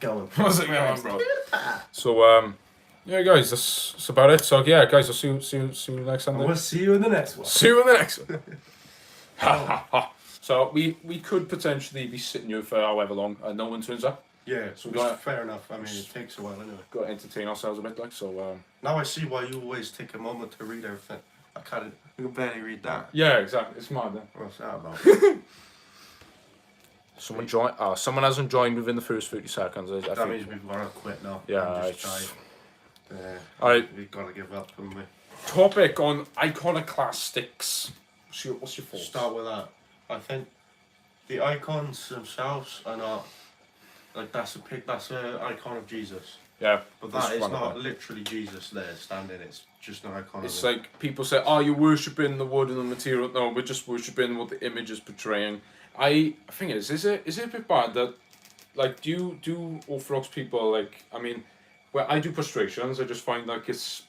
going? How's it going, bro? So, yeah, guys, that's about it. So, yeah, guys, I'll see you next Sunday. We'll see you in the next one. See you in the next one. Ha ha ha. So, we could potentially be sitting here for however long and no one turns up. Yeah, so fair enough. I mean, it takes a while anyway. Got to entertain ourselves a bit, like, so... Now I see why you always take a moment to read everything. I can barely read that. Yeah, exactly. It's mad, then. What's that about? Someone hasn't joined within the first 30 seconds. That means we've got to quit now. Yeah, Alright. We've got to give up, haven't we? Topic on iconoclastics. What's your thoughts? Start with that. I think the icons themselves are not like that's a icon of Jesus. Yeah, but that is not literally Jesus there standing. It's just an icon. It's like people say, "Oh, you're worshipping the wood and the material." No, we're just worshipping what the image is portraying. I think is it a bit bad that, like, do Orthodox people, like, I mean, well, I do prostrations. I just find like it's,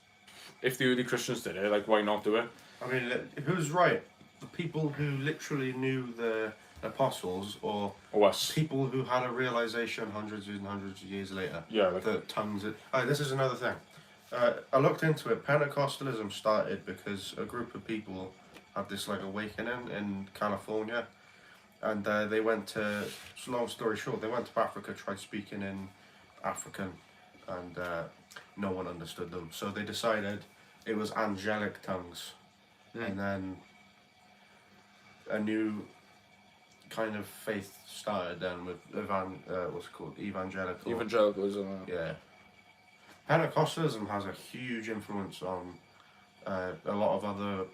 if the early Christians did it, like, why not do it? I mean, who's right? The people who literally knew the apostles, or us? People who had a realization hundreds and hundreds of years later. Yeah, like that tongues. This is another thing. I looked into it. Pentecostalism started because a group of people had this like awakening in California, and they went to. Long story short, they went to Africa, tried speaking in African, and no one understood them. So they decided it was angelic tongues, and then a new kind of faith started then with what's it called, evangelicalism. Yeah. Pentecostalism has a huge influence on a lot of other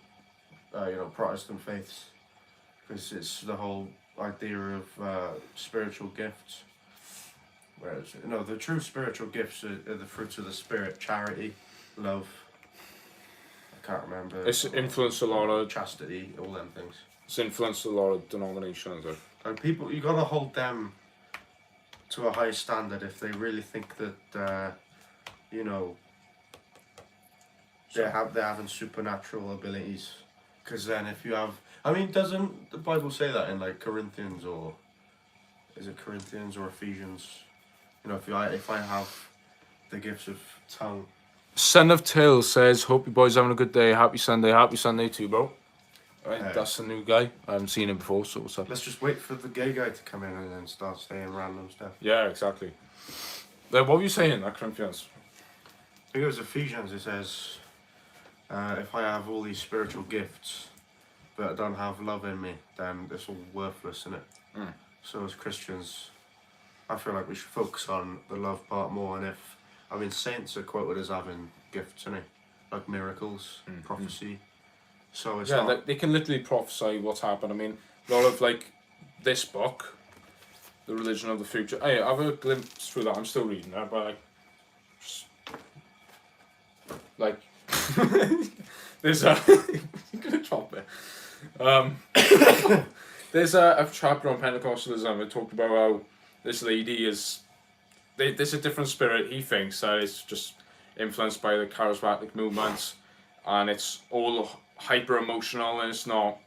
Protestant faiths, because it's the whole idea of spiritual gifts, whereas the true spiritual gifts are the fruits of the Spirit: charity, love, I can't remember, It's influenced a lot of chastity, all them things. It's influenced a lot of denominations. And people, you gotta hold them to a high standard if they really think that they're having supernatural abilities. Because then, if you have, I mean, doesn't the Bible say that in like Corinthians, or is it Corinthians or Ephesians? If I have the gifts of tongue. Son of Till says, "Hope you boys having a good day. Happy Sunday too, bro." Right, that's the new guy. I haven't seen him before, so what's up? Let's just wait for the gay guy to come in and then start saying random stuff. Yeah, exactly. What were you saying, that Corinthians? I think it was Ephesians. It says, if I have all these spiritual gifts, but I don't have love in me, then it's all worthless, isn't it? So as Christians, I feel like we should focus on the love part more. And saints are quoted as having gifts, isn't it? Like miracles, prophecy. So it's they can literally prophesy what's happened. I mean, a lot of like this book, The Religion of the Future. Hey, I have a glimpse through that. I'm still reading that, but like there's a you're gonna drop it. There's a chapter on Pentecostalism. It talked about how this lady is. There's a different spirit. He thinks that it's just influenced by the charismatic movements, and it's all hyper emotional, and it's not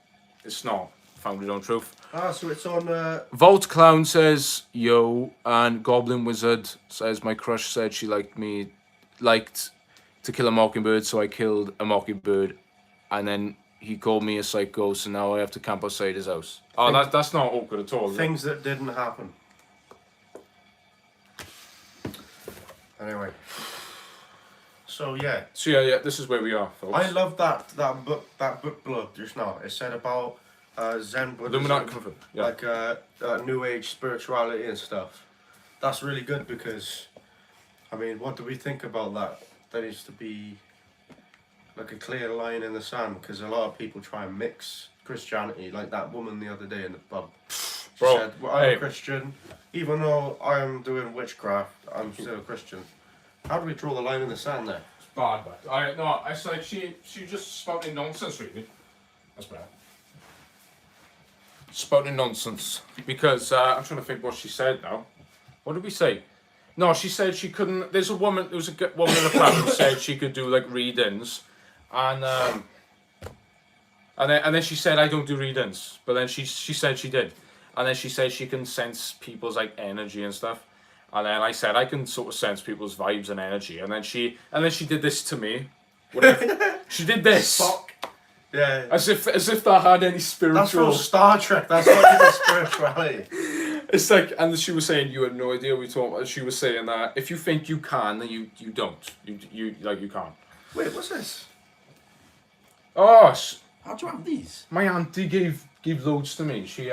founded on truth. So it's on Vault Clown says yo, and Goblin Wizard says my crush said she liked to kill a mockingbird, so I killed a mockingbird, and then he called me a psycho, so now I have to camp outside his house. That's not awkward at all. Things that didn't happen. Anyway. So yeah, this is where we are, folks. I love that book blurb just now. It said about Zen Buddhism, like New Age spirituality and stuff. That's really good, because, I mean, what do we think about that? There needs to be like a clear line in the sand, because a lot of people try and mix Christianity, like that woman the other day in the pub. She said, well, I'm a Christian, even though I'm doing witchcraft, I'm still a Christian. How do we draw the line in the sand there? It's bad, but I said she just spouting nonsense, really. That's bad. Spouting nonsense, because I'm trying to think what she said now. What did we say? No, she said she couldn't. There was a woman in the pub who said she could do like readings, and then she said I don't do readings, but then she said she did, and then she said she can sense people's like energy and stuff. And then I said I can sort of sense people's vibes and energy. And then she did this to me. Whatever. She did this. Fuck. Yeah. As if that had any spiritual. That's from Star Trek. That's not even spirituality. It's like, and she was saying you had no idea what we talked about. She was saying that if you think you can, then you don't. You can't. Wait, what's this? Oh, How'd you have these? my auntie gave loads to me. She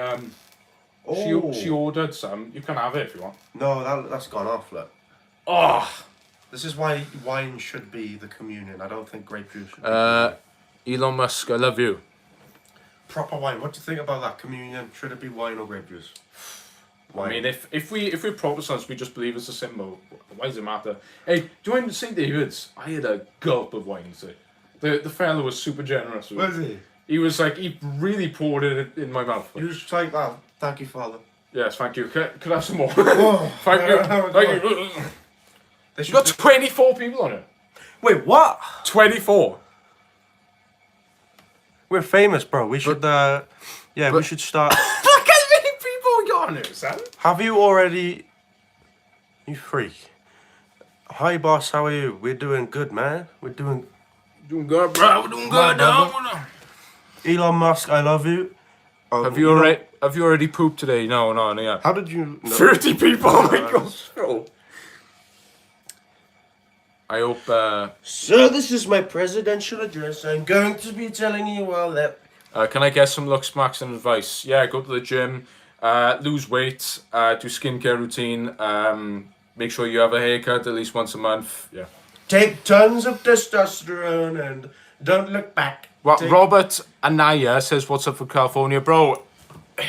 ordered some. You can have it if you want. No, that's gone off. Look. Oh. This is why wine should be the communion. I don't think grape juice should be. Elon Musk, I love you. Proper wine. What do you think about that communion? Should it be wine or grape juice? Wine. I mean, if we're Protestants, we just believe it's a symbol. Why does it matter? Hey, do you mind St. David's? I had a gulp of wine today. The fellow was super generous. Was he? He was like, he really poured it in my mouth. You just like that. Thank you, Father. Yes, thank you. Could I have some more? Oh, Thank you. Thank you. You got 24 people on it. Wait, what? 24. We're famous, bro. We should, we should start. Look how many people we got on it, Sam. Have you already... You freak. Hi, boss. How are you? We're doing good, man. We're doing... Doing good, bro. We're doing good now. Elon Musk, I love you. Have you already pooped today? No, yeah. How did you... No. 30 people. Oh my gosh. Bro. I hope. So this is my presidential address. I'm going to be telling you all that. Can I get some looks, Max, and advice? Yeah, go to the gym, lose weight, do skincare routine, make sure you have a haircut at least once a month. Yeah. Take tons of testosterone and don't look back. What Robert Anaya says, "What's up for California, bro?"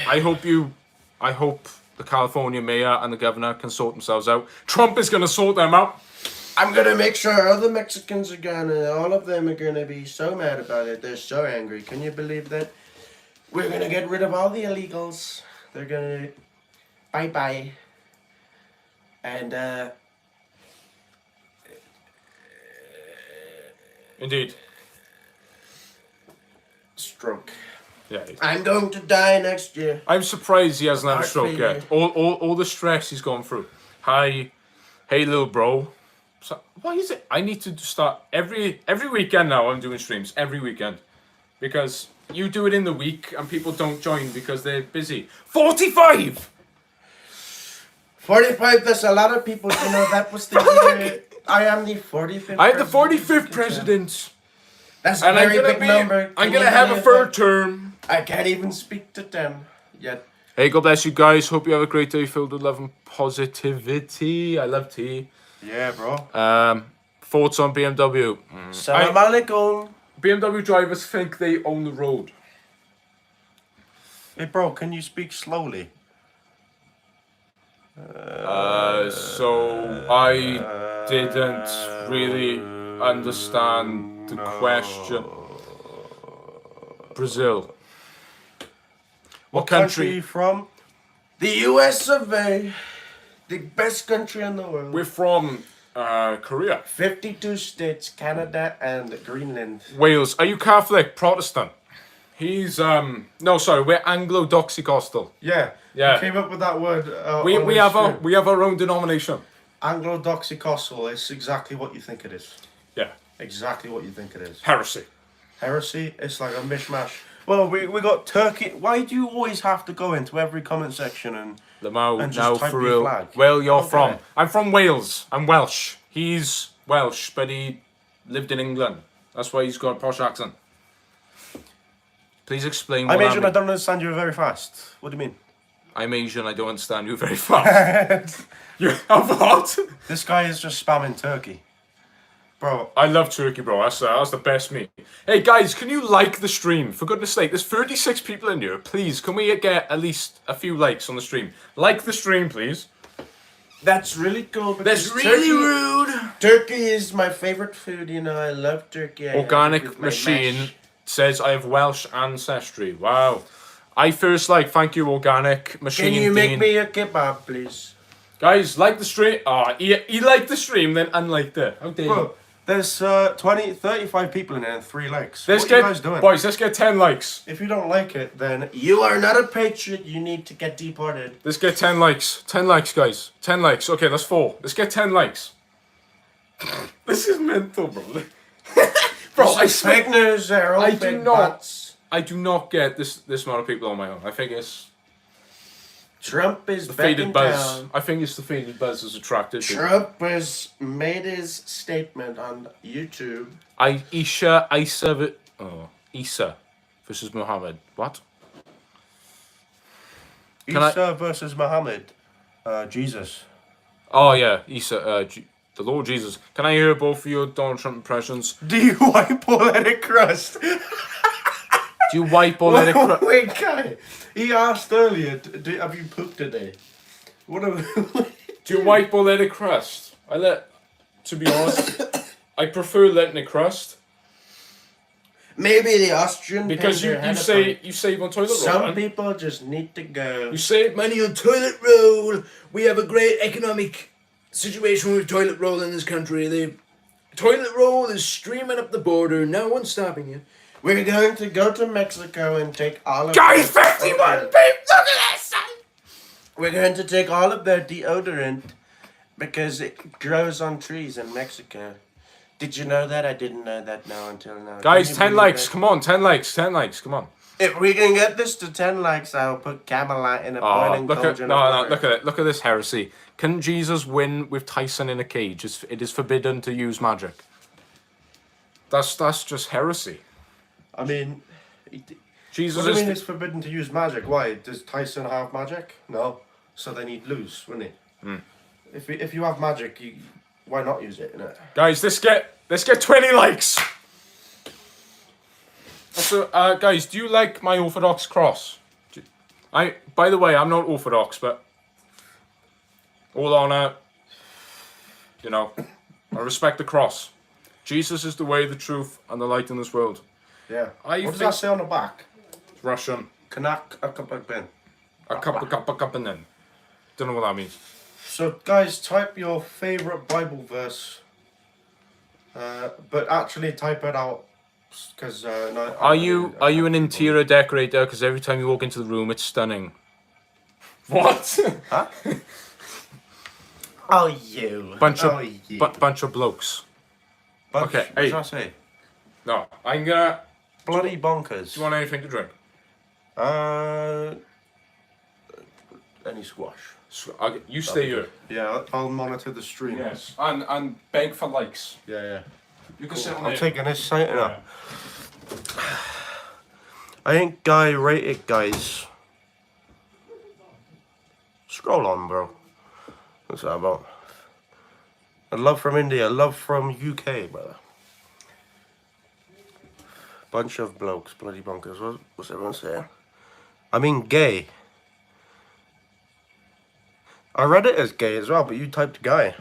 I hope the California mayor and the governor can sort themselves out. Trump is gonna sort them out. I'm gonna make sure all the Mexicans are gonna, all of them are gonna be so mad about it. They're so angry. Can you believe that? We're gonna get rid of all the illegals. They're gonna bye. And Indeed. stroke. Yeah. I'm going to die next year. I'm surprised he hasn't had a Heart stroke yet. failure. All the stress he's gone through. Hey little bro. So, why is it? I need to start every weekend now. I'm doing streams every weekend because you do it in the week and people don't join because they're busy. 45. 45. There's a lot of people. You know that was the year. I am the 45th. I am the 45th president. That's a And very big number. I'm Can gonna you have a believe third that? term. I can't even speak to 10 yet. Hey, God bless you guys. Hope you have a great day filled with love and positivity. I love tea. Yeah, bro. Thoughts on BMW? Salam alaikum. BMW drivers think they own the road. Hey, bro, can you speak slowly? So I didn't really understand the question. Brazil. What Country country? you from? The US of A. The best country in the world. We're from Korea. 52 states, Canada and Greenland. Wales. Are you Catholic? Protestant? He's no, sorry. We're Anglo-Doxicostal. Yeah. Yeah. You came up with that word. We have our own denomination. Anglo-Doxicostal is exactly what you think it is. Yeah. Exactly what you think it is. Heresy. Heresy, it's like a mishmash. Well, we got Turkey. Why do you always have to go into every comment section and Lamau, just now type for your real. flag? Well, you're Okay. from. I'm from Wales. I'm Welsh. He's Welsh, but he lived in England. That's why he's got a posh accent. Please explain what I'm Asian, I mean. don't understand you very fast. What do you mean? I'm Asian, I don't understand you very fast. You have what? This guy is just spamming Turkey. Bro, I love turkey, bro. That's the best meat. Hey, guys, can you like the stream? For goodness sake, there's 36 people in here. Please, can we get at least a few likes on the stream? Like the stream, please. that's really cool. That's because really turkey, rude. Turkey is my favorite food, you know. I love turkey. I have it Organic with my Machine mash. says I have Welsh ancestry. Wow. I first thank you, Organic Machine. Can you make Dean. me a kebab, please? Guys, like the stream. He liked the stream, then unliked it. How dare you? Bro, There's 35 people in there and 3 likes. Let's What are you guys doing? boys, let's get 10 likes. If you don't like it, then you are not a patriot. You need to get deported. Let's get 10 likes. 10 likes, guys. 10 likes. Okay, that's 4. Let's get 10 likes. This is mental, bro. Bro, I fake news. They're all I do fake not- bots. I do not get this amount of people on my own. I think it's Trump is the back faded in buzz. town. I think it's the faded buzz is attracted to. Trump has made his statement on YouTube. Isa versus Muhammad. What? Can Isa versus Muhammad. Jesus. Oh yeah, Isa. The Lord Jesus. Can I hear both of your Donald Trump impressions? Do you wipe or let it crust? Do you wipe or let it crust? Wait, guy. He asked earlier, have you pooped today? What have... Do you wipe or let it crust? To be honest, I prefer letting it crust. Maybe the Austrian Because you save on toilet roll. Some man. people just need to go. You save money on toilet roll. We have a great economic situation with toilet roll in this country. The toilet roll is streaming up the border. No one's stopping you. We're going to go to Mexico and take all of Guys, 51 people! Look at this, son! We're going to take all of their deodorant because it grows on trees in Mexico. Did you know that? I didn't know that until now. Guys, Can you 10 believe likes. that? Come on, 10 likes. 10 likes. Come on. If we can get this to 10 likes, I'll put Camelot in a Oh, boiling look at cauldron of water. look at it. Look at this heresy. Can Jesus win with Tyson in a cage? It is forbidden to use magic. That's just heresy. I mean, Jesus what do you is mean it's forbidden to use magic? Why? Does Tyson have magic? No. So then he'd lose, wouldn't he? If you have magic, why not use it, innit? guys. Let's get 20 likes. So, guys, do you like my Orthodox cross? By the way, I'm not Orthodox, but all honor, I respect the cross. Jesus is the way, the truth, and the light in this world. Yeah. I What does think- that say on the back? Russian. Kanak akapagben. A cup and then. Don't know what that means. So, guys, type your favorite Bible verse, but actually type it out, because no, Are you an interior decorator? Because every time you walk into the room, it's stunning. What? Huh? Oh, you. bunch of you. bunch of blokes. Okay, What hey. did I say? No, I'm gonna. Bloody bonkers. Do you want anything to drink? Any squash. So, you stay here. Yeah, I'll monitor the stream. Yes, and beg for likes. Yeah. You can sit on I'm there. taking this site Yeah. now. I ain't guy rated, guys. Scroll on, bro. What's that about? A love from India, love from UK, brother. Bunch of blokes, bloody bonkers. What's everyone saying? I mean, gay. I read it as gay as well, but you typed guy.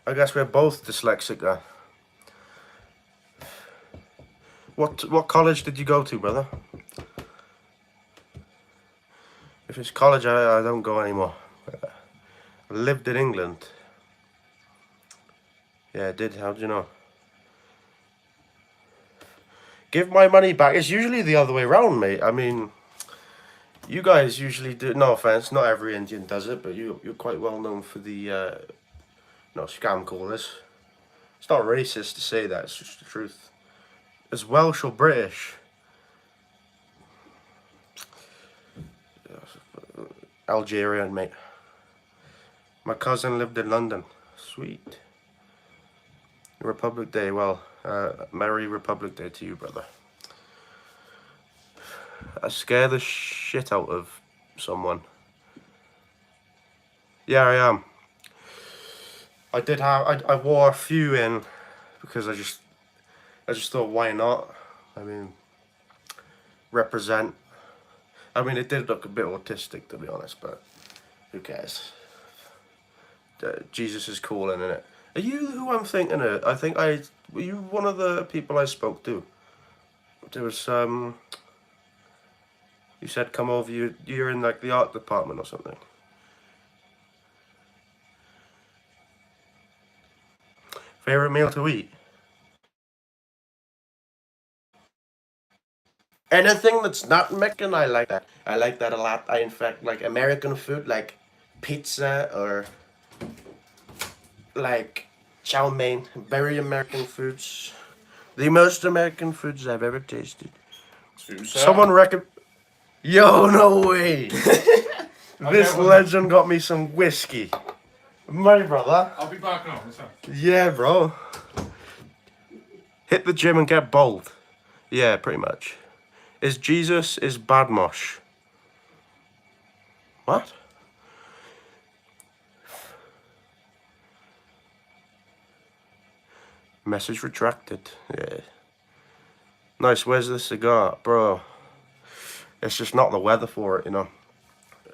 I guess we're both dyslexic there. What college did you go to, brother? If it's college, I don't go anymore. I lived in England. Yeah, I did. How do you know? Give my money back. It's usually the other way around, mate. I mean, you guys usually do. No offense, not every Indian does it, but you're quite well known for the scam callers. It's not racist to say that. It's just the truth. As Welsh or British. Algerian, mate. My cousin lived in London. Sweet. Republic Day. Well, Merry Republic Day to you, brother. I scare the shit out of someone. Yeah, I am. I wore a few in because I just thought, why not? I mean, represent. I mean, it did look a bit autistic, to be honest, but who cares? Jesus is calling, innit? Are you who I'm thinking of? Were you one of the people I spoke to? There was you said come over. You're in like the art department or something. Favorite meal to eat? Anything that's not Mexican, I like that. I like that a lot. I in fact like American food, like pizza or like chow mein. Very American foods. The most American foods I've ever tasted. Someone reckon. Yo, no way. This legend got me some whiskey. My brother. I'll be back now. Yeah, bro. Hit the gym and get bold. Yeah, pretty much. Is Jesus is Badmosh. What? Message retracted. Yeah. Nice, where's the cigar? Bro. It's just not the weather for it, you know.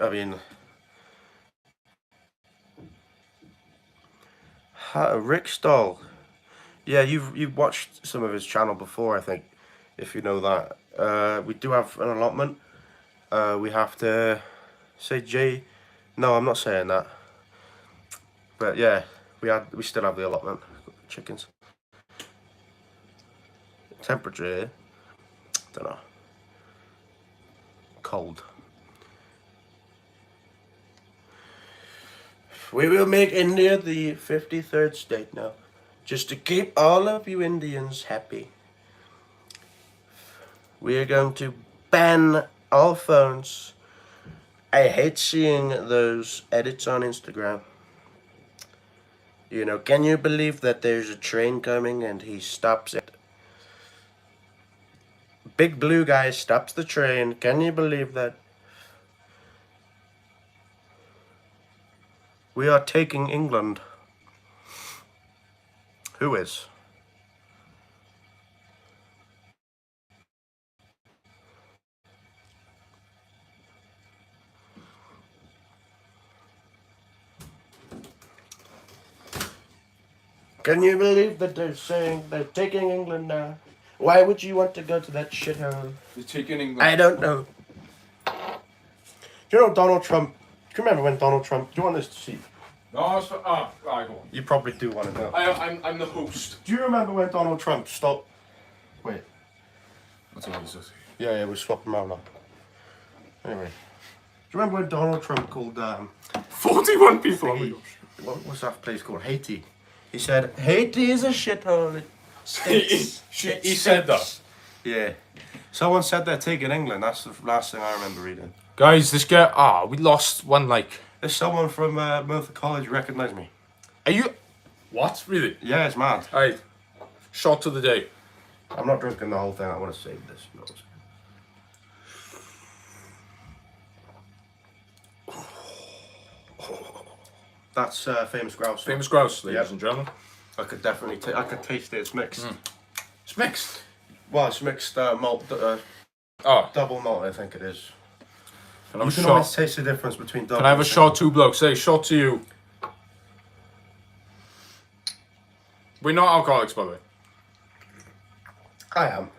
I mean... Rick Stoll. Yeah, you've watched some of his channel before, I think. If you know that. We do have an allotment. We have to... Say J... No, I'm not saying that. But yeah, we still have the allotment. Chickens. Temperature here. Don't know. Cold. We will make India the 53rd state now. Just to keep all of you Indians happy. We are going to ban all phones. I hate seeing those edits on Instagram. You know, can you believe that there's a train coming and he stops it? Big blue guy stops the train. Can you believe that? We are taking England. Who is? Can you believe that they're saying they're taking England now? Why would you want to go to that shithole? They're taking England. I don't know. Do you know Donald Trump? Do you remember when Donald Trump? Do you want this to see? No, it's I go on. You probably do want to know. I'm the host. Do you remember when Donald Trump stopped? Wait. What's all this? Yeah, we're swapping around now. Anyway. Do you remember when Donald Trump called 41 people. what's that place called? Haiti. He said Haiti is a shithole. It stinks. He said that. Yeah. Someone said they're taking England. That's the last thing I remember reading. Guys, this guy. We lost one like. There's someone from Merthyr College recognise me. Are you? What? Really? Yeah, it's mad. Alright. Shot of the day. I'm not drinking the whole thing. I want to save this. You know what I'm saying? That's famous grouse. Famous grouse, ladies Yep. and gentlemen. I could definitely. I could taste it. It's mixed. It's mixed. Well, it's mixed malt. Double malt, I think it is. Can I You have a can shot? always taste the difference between double. Can I have a and shot, two blokes? Say, shot to you. We're not alcoholics, by the way. I am.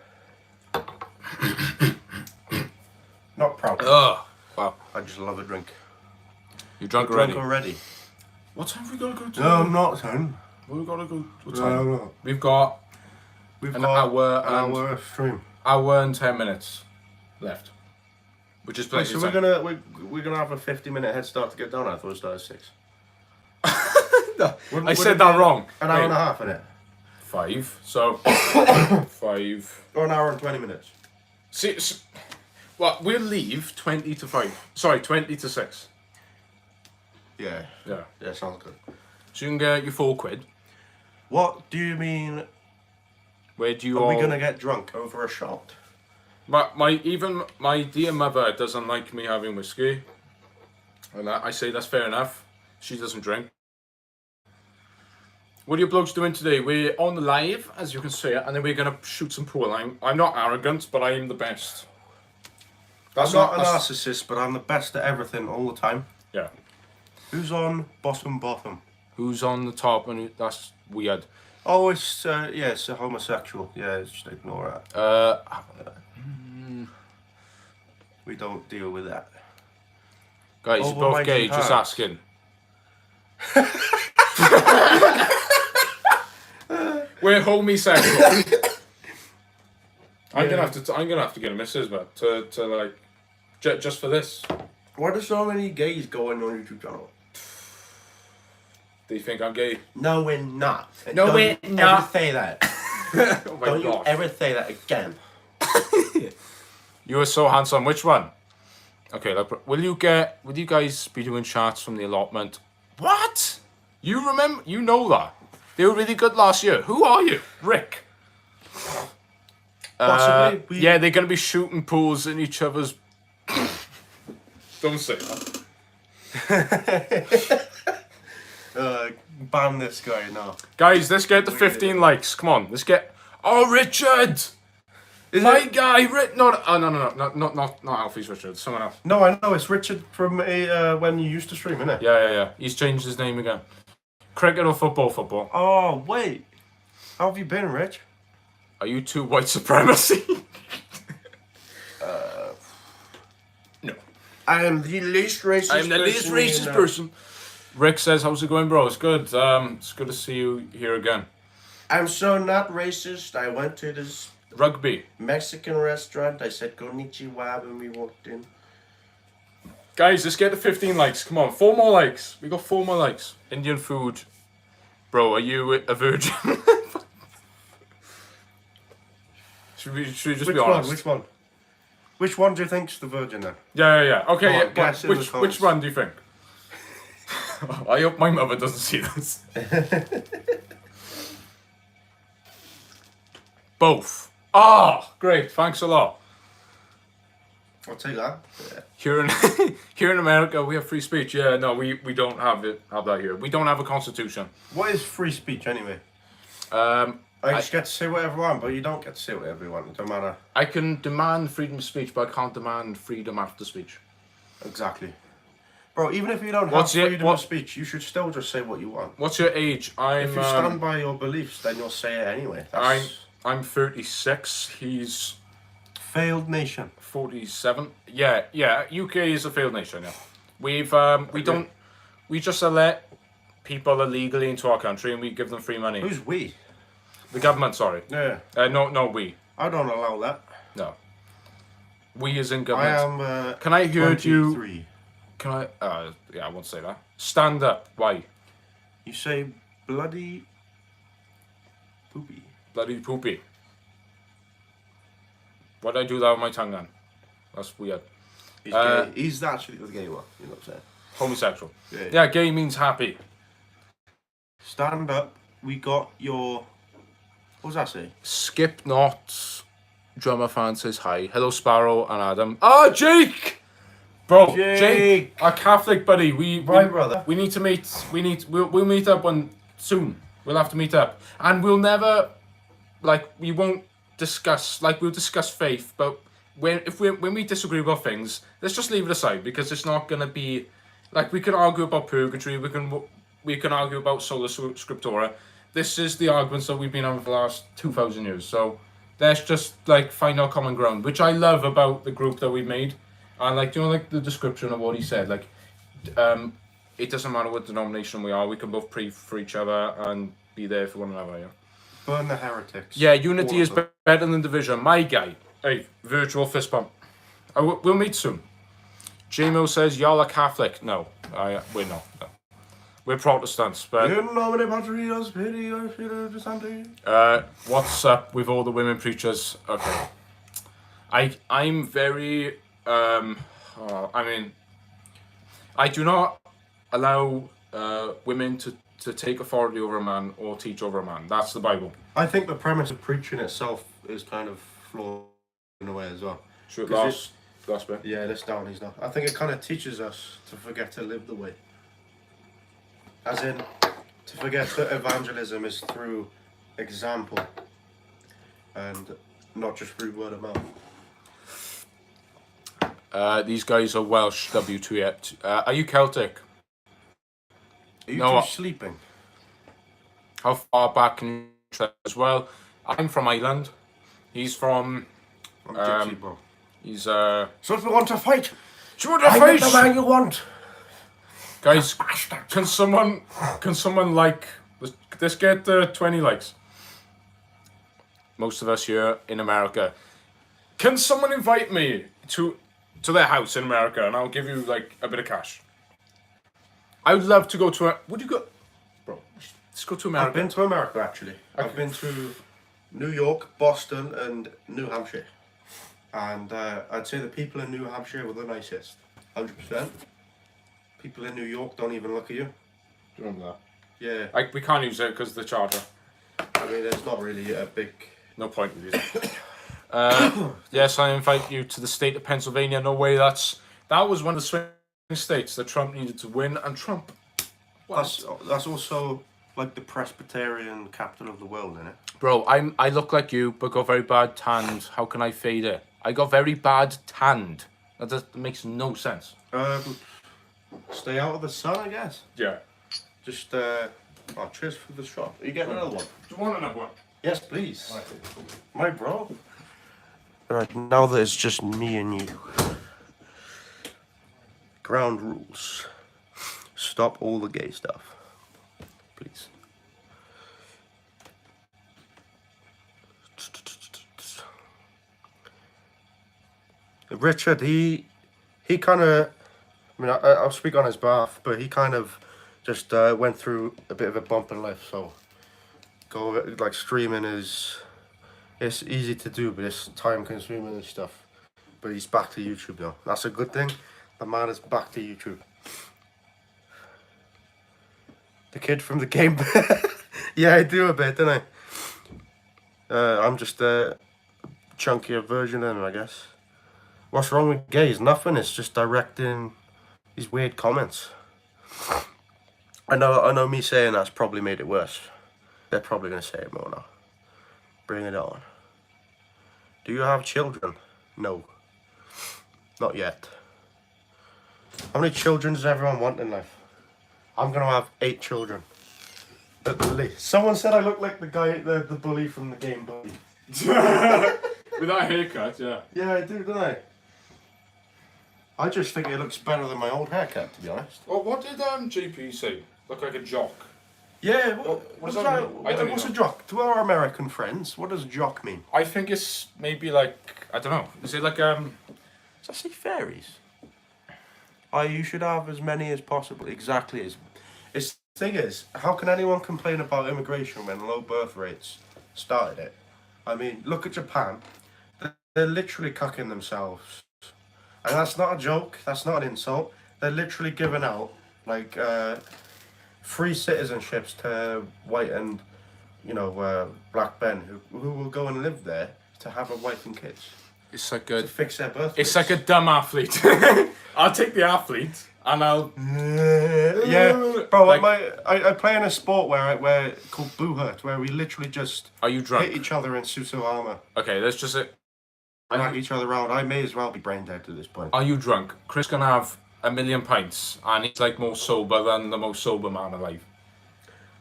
Not proud. Ugh. Wow. I just love a drink. You drunk Drunk already? already? What time have we got to go to? No, I'm not, son. We got to go. What No, time? I'm not. We've got We've an got hour an and hour stream. hour and 10 minutes left, which is plenty So of we're time. gonna have a 50-minute head start to get down. I thought it started at 6. No, Wouldn't- I would said it that be wrong. An hour Wait, and a half in it, 5. So 5. or an hour and 20 minutes. See, well, we'll leave 20 to 5. Sorry, 20 to 6. Yeah. Yeah. Yeah, sounds good. So you can get your £4. What do you mean? Where do you Are all? we gonna get drunk over a shot? Even my dear mother doesn't like me having whiskey, and I say that's fair enough. She doesn't drink. What are you blokes doing today? We're on the live, as you can see, and then we're gonna shoot some pool. I'm not arrogant, but I am the best. I'm not a narcissist, but I'm the best at everything all the time. Yeah. Who's on bottom? Who's on the top? And that's weird. Oh, it's it's a homosexual. Yeah, just ignore that. We don't deal with that. Guys, Oh, you're well, both my gay. jihad. Just asking. We're homosexual. I'm gonna have to get a missus, but to like, just for this. Why do so many gays go on your YouTube channel? Do you think I'm gay? No, we're not. No, Don't we're you not. ever say that. Oh my Don't you gosh. ever say that again. You are so handsome. Which one? Okay, will you guys be doing charts from the allotment? What? You remember? You know that. They were really good last year. Who are you? Rick. Possibly. Yeah, they're going to be shooting pools in each other's... Don't say that. Ban this guy now. Guys, let's get to 15 likes. Come on, let's get... Oh, Richard! My guy, no, not Alfie's Richard. Someone else. No, I know, it's Richard from when you used to stream, isn't it? Yeah. He's changed his name again. Cricket or football? Football. Oh, wait. How have you been, Rich? Are you two white supremacy? No. I am the least racist I'm the least racist person. Rick says, how's it going, bro? It's good. It's good to see you here again. I'm so not racist. I went to this Rugby. Mexican restaurant. I said konnichiwa when we walked in. Guys, let's get to 15 likes. Come on, 4 more likes. We got 4 more likes. Indian food. Bro, are you a virgin? should we just be honest? Which one? Which one do you think's the virgin then? Yeah. Okay, Come on, yeah, guess in the which comments. one do you think? I hope my mother doesn't see this. Both. Ah, great. Thanks a lot. I'll take that. Yeah. Here in America, we have free speech. Yeah, no, we don't have that here. We don't have a constitution. What is free speech anyway? I just get to say whatever I want, but you don't get to say whatever you want. It don't matter. I can demand freedom of speech, but I can't demand freedom after speech. Exactly. Bro, even if you don't have freedom of speech, you should still just say what you want. What's your age? If you stand by your beliefs, then you'll say it anyway. I'm 36. He's failed nation. 47. Yeah. UK is a failed nation. Yeah. We just let people illegally into our country and we give them free money. Who's we? The government. Sorry. Yeah. No, we. I don't allow that. No. We as in government. I am. Can I hear 23. you? Can I? Yeah, I won't say that. Stand up. Why? You say bloody poopy. Bloody poopy. Why'd I do that with my tongue then? That's weird. He's gay. He's actually the gay one. You know what I'm saying? Homosexual. Yeah, gay means happy. Stand up. We got your... What does that say? Skip not. Drummer fan says hi. Hello, Sparrow and Adam. Oh, Jake! Bro, Jake, our Catholic buddy. Brother. We need to meet. We'll meet up soon. We'll have to meet up, and we'll never, we won't discuss. We'll discuss faith, but when we disagree about things, let's just leave it aside because it's not gonna be, we can argue about purgatory. We can argue about sola scriptura. This is the arguments that we've been having for the last 2,000 years. So let's just find our common ground, which I love about the group that we've made. And the description of what he said, it doesn't matter what denomination we are, we can both pray for each other and be there for one another, yeah. Burn the heretics. Yeah, unity is better than division. My guy. Hey, virtual fist bump. We'll meet soon. JMO says, y'all are Catholic. No, we're not. No. We're Protestants, but... what's up with all the women preachers? Okay. I'm very... I do not allow women to take authority over a man or teach over a man. That's the Bible. I think the premise of preaching itself is kind of flawed in a way as well. Sure, last bit. Yeah, this down he's not. I think it kind of teaches us to forget to live the way. As in, to forget that evangelism is through example and not just through word of mouth. These guys are Welsh, W2. Are you Celtic? Are you two sleeping? How far back can you travel as well? I'm from Ireland. He's from... I'm gypsy, bro. He's... So if we want to fight, shoot I'm the man you want. Guys, can someone let's get 20 likes. Most of us here in America. Can someone invite me to their house in America, and I'll give you like a bit of cash? I would love to go to. Would you go, bro? Let's go to America. I've been to America actually. Okay. I've been to New York, Boston, and New Hampshire, and I'd say the people in New Hampshire were the nicest. 100%. People in New York don't even look at you. Do you remember that? Yeah. Like we can't use it because of the charger. I mean, there's not really a big. No point in using it. Yes, I invite you to the state of Pennsylvania. No way. That was one of the swing states that Trump needed to win, and Trump. That's also like the Presbyterian capital of the world, isn't it? Bro, I look like you, but got very bad tanned. How can I fade it? I got very bad tanned. That makes no sense. Stay out of the sun, I guess. Yeah. Just cheers for the shot. Are you getting another one? Do you want another one? Yes, please. My bro. Alright, now that it's just me and you. Ground rules. Stop all the gay stuff. Please. Richard, he kind of, I mean, I'll speak on his behalf, but he kind of just went through a bit of a bump in life, so like streaming is, it's easy to do, but it's time consuming and stuff. But he's back to YouTube now. That's a good thing. The man is back to YouTube. The kid from the game. Yeah, I do a bit, don't I? I'm just a chunkier version of him, I guess. What's wrong with gays? Nothing. It's just directing these weird comments. I know me saying that's probably made it worse. They're probably going to say it more now. Bring it on. Do you have children? No. Not yet. How many children does everyone want in life? I'm going to have 8 children. At the least. Someone said I look like the guy, the bully from the game Bully. With that haircut, yeah. Yeah, I do, don't I? I just think it looks better than my old haircut, to be honest. Well, what did JP say? Look like a jock. Yeah, what does that mean? I don't what's know. a jock? To our American friends, what does jock mean? I think it's maybe like, I don't know. Is it like Does that say fairies? You should have as many as possible. Exactly as. It's the thing is, how can anyone complain about immigration when low birth rates started it? I mean, look at Japan. They're literally cucking themselves. And that's not a joke, that's not an insult. They're literally giving out, like, free citizenships to white and, black men who will go and live there to have a wife and kids. It's like a... To fix their birth It's rates. like a dumb athlete. I'll take the athlete and I'll... Yeah, bro, Like- I play in a sport where called Boo-Hurt, where we literally just Are you hit drunk? each other in suits of armour. Okay, let's just say... Knock each other around. I may as well be brain dead at this point. Are you drunk? Chris can have 1,000,000 pints and he's like more sober than the most sober man alive.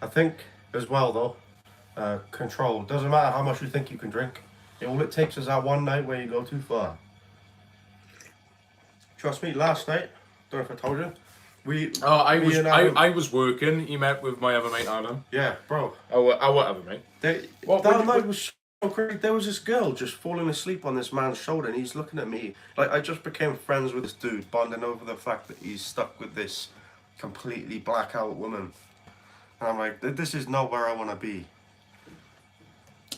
I think, as well though, control. Doesn't matter how much you think you can drink. All it takes is that one night where you go too far. Trust me, last night, don't know if I told you, I was working. He met with my other mate Adam. Yeah, bro. Our other mate. That night was so crazy. There was this girl just falling asleep on this man's shoulder, and he's looking at me. Like, I just became friends with this dude, bonding over the fact that he's stuck with this completely blackout woman. And I'm like, this is not where I want to be.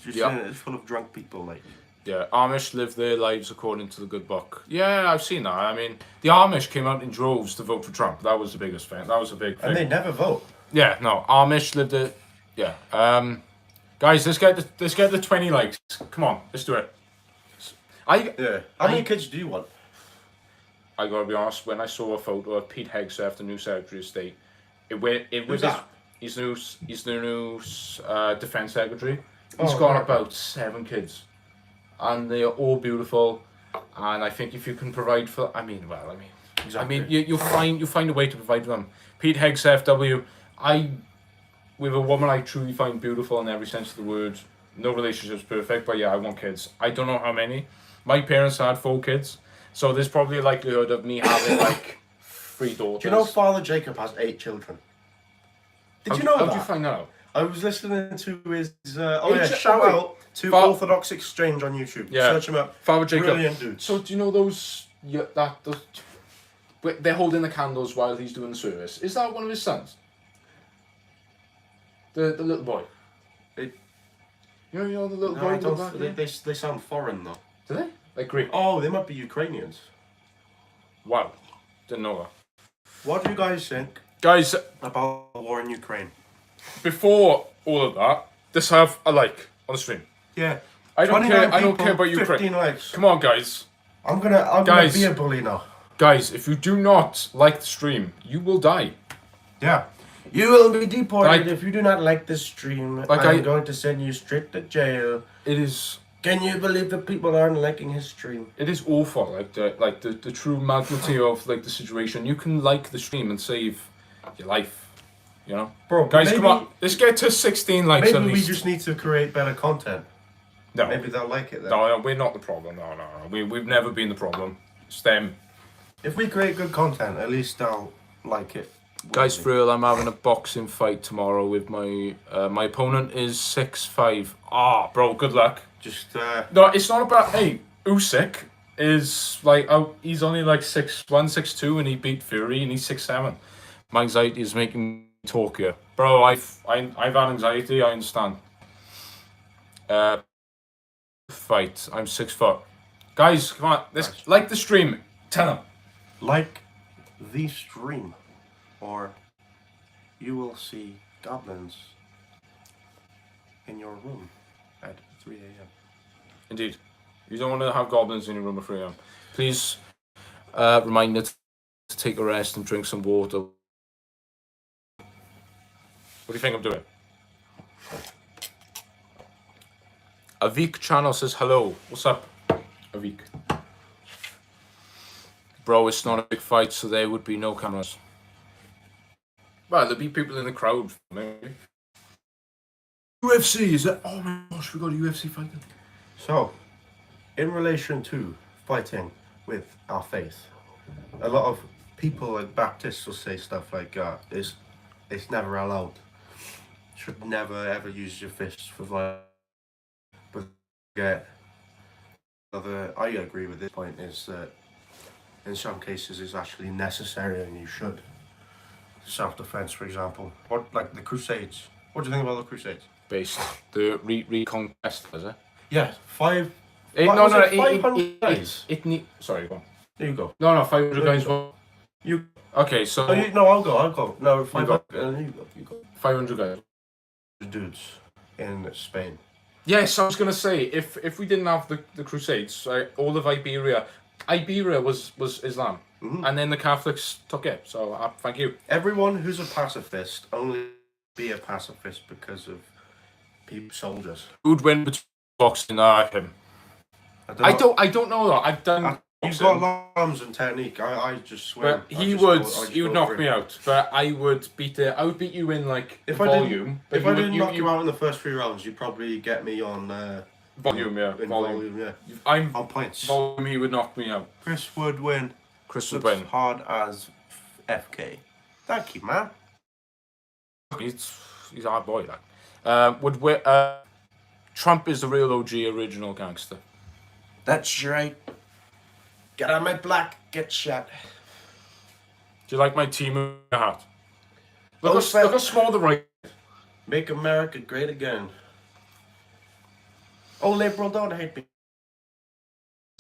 Just it's full of drunk people, like. Yeah, Amish live their lives according to the good book. Yeah, I've seen that. I mean, the Amish came out in droves to vote for Trump. That was the biggest thing. That was a big thing. And they never vote. Yeah, no, Amish lived it. Yeah. Guys, let's get the 20 likes. Come on, let's do it. How many kids do you want? I gotta be honest. When I saw a photo of Pete Hegseth, the new Secretary of State, it was Who's that? He's the new Defense Secretary. He's Oh, got right. about 7 kids, and they are all beautiful. And I think if you can provide for, Exactly. you find a way to provide for them. Pete Hegseth, with a woman I truly find beautiful in every sense of the word. No relationship's perfect, but yeah, I want kids. I don't know how many. My parents had 4 kids, so there's probably a likelihood of me having like 3 daughters. Do you know Father Jacob has 8 children? Did you know How that? did you find that out? I was listening to his. H- Shout oh, wait. out to Fa- Orthodox Exchange on YouTube. Yeah. Search him up. Father Jacob. Brilliant dude. So do you know those? Yeah, they're holding the candles while he's doing the service. Is that one of his sons? The little boy. You know the little No, boy. I with the don't. black hair? They sound foreign though. Do they? Like Greek. Oh, they might be Ukrainians. Wow. Didn't know that. What do you guys think Guys, about the war in Ukraine? before all of that, just have a like on the stream. Yeah. I don't 29 care. I don't people, care about 15 Ukraine. likes. Come on, guys. I'm gonna Guys. be a bully now. Guys, if you do not like the stream, you will die. Yeah. You will be deported Like- if you do not like this stream. Like I'm I- going to send you straight to jail. It is. Can you believe that people aren't liking his stream? It is awful. Like the true magnitude of like the situation. You can like the stream and save your life. You know, Bro, guys, maybe, come on. Let's get to 16 likes Maybe at we least. just need to create better content. No, Maybe they'll like it then. no, we're not the problem. No. We've never been the problem. It's them. If we create good content, at least they'll like it. Guys, for real, I'm having a boxing fight tomorrow with my my opponent is 6'5". Ah, bro, good luck. Just No, it's not about. Hey, Usyk is like he's only like 6'1", 6'2", and he beat Fury, and he's 6'7". My anxiety is making me talk here, bro. I've had anxiety. I understand. Fight. I'm 6 foot. Guys, come on. Let's like the stream. Tell them. like the stream, or you will see goblins in your room at 3 a.m. Indeed. You don't want to have goblins in your room at 3 a.m. Please remind us to take a rest and drink some water. What do you think I'm doing? Avik channel says hello. What's up, Avik? Bro, it's not a big fight, so there would be no cameras. Well, there'll be people in the crowd, maybe. UFC, is that? Oh my gosh, we got a UFC fight. So, in relation to fighting with our faith, a lot of people like Baptists will say stuff like, it's never allowed. Should never ever use your fists for violence. But I agree with this point is that in some cases it's actually necessary and you should. Self-defense, for example. What, like the Crusades. What do you think about the Crusades? Based the reconquest, is it? Yeah, Eight, What no, was no, it, 500 guys? Sorry, go on. There you go. No, 500 There guys. you You. Okay, so I'll go. No, 500. You go. 500 guys. Dudes in Spain. Yes, I was gonna say if we didn't have the Crusades, all of Iberia was Islam, and then the Catholics took it. So thank you. Everyone who's a pacifist only be a pacifist because of soldiers. Who would win between boxing and him? I don't know though. I've done. You've got arms and technique. I just swear. But he would knock me out. But I would beat it. I would beat you in like volume. If I didn't knock you out in the first 3 rounds, you'd probably get me on volume. Yeah, in volume. Yeah. I'm on points. Volume. He would knock me out. Chris would win. Chris would win. Hard as FK. Thank you, man. He's a hard boy. Like Trump is the real OG original gangster. That's right. Get on my block, get shot. Do you like my team in the hat? Oh, Look how small the right. Make America great again. Oh, liberal, don't hate me.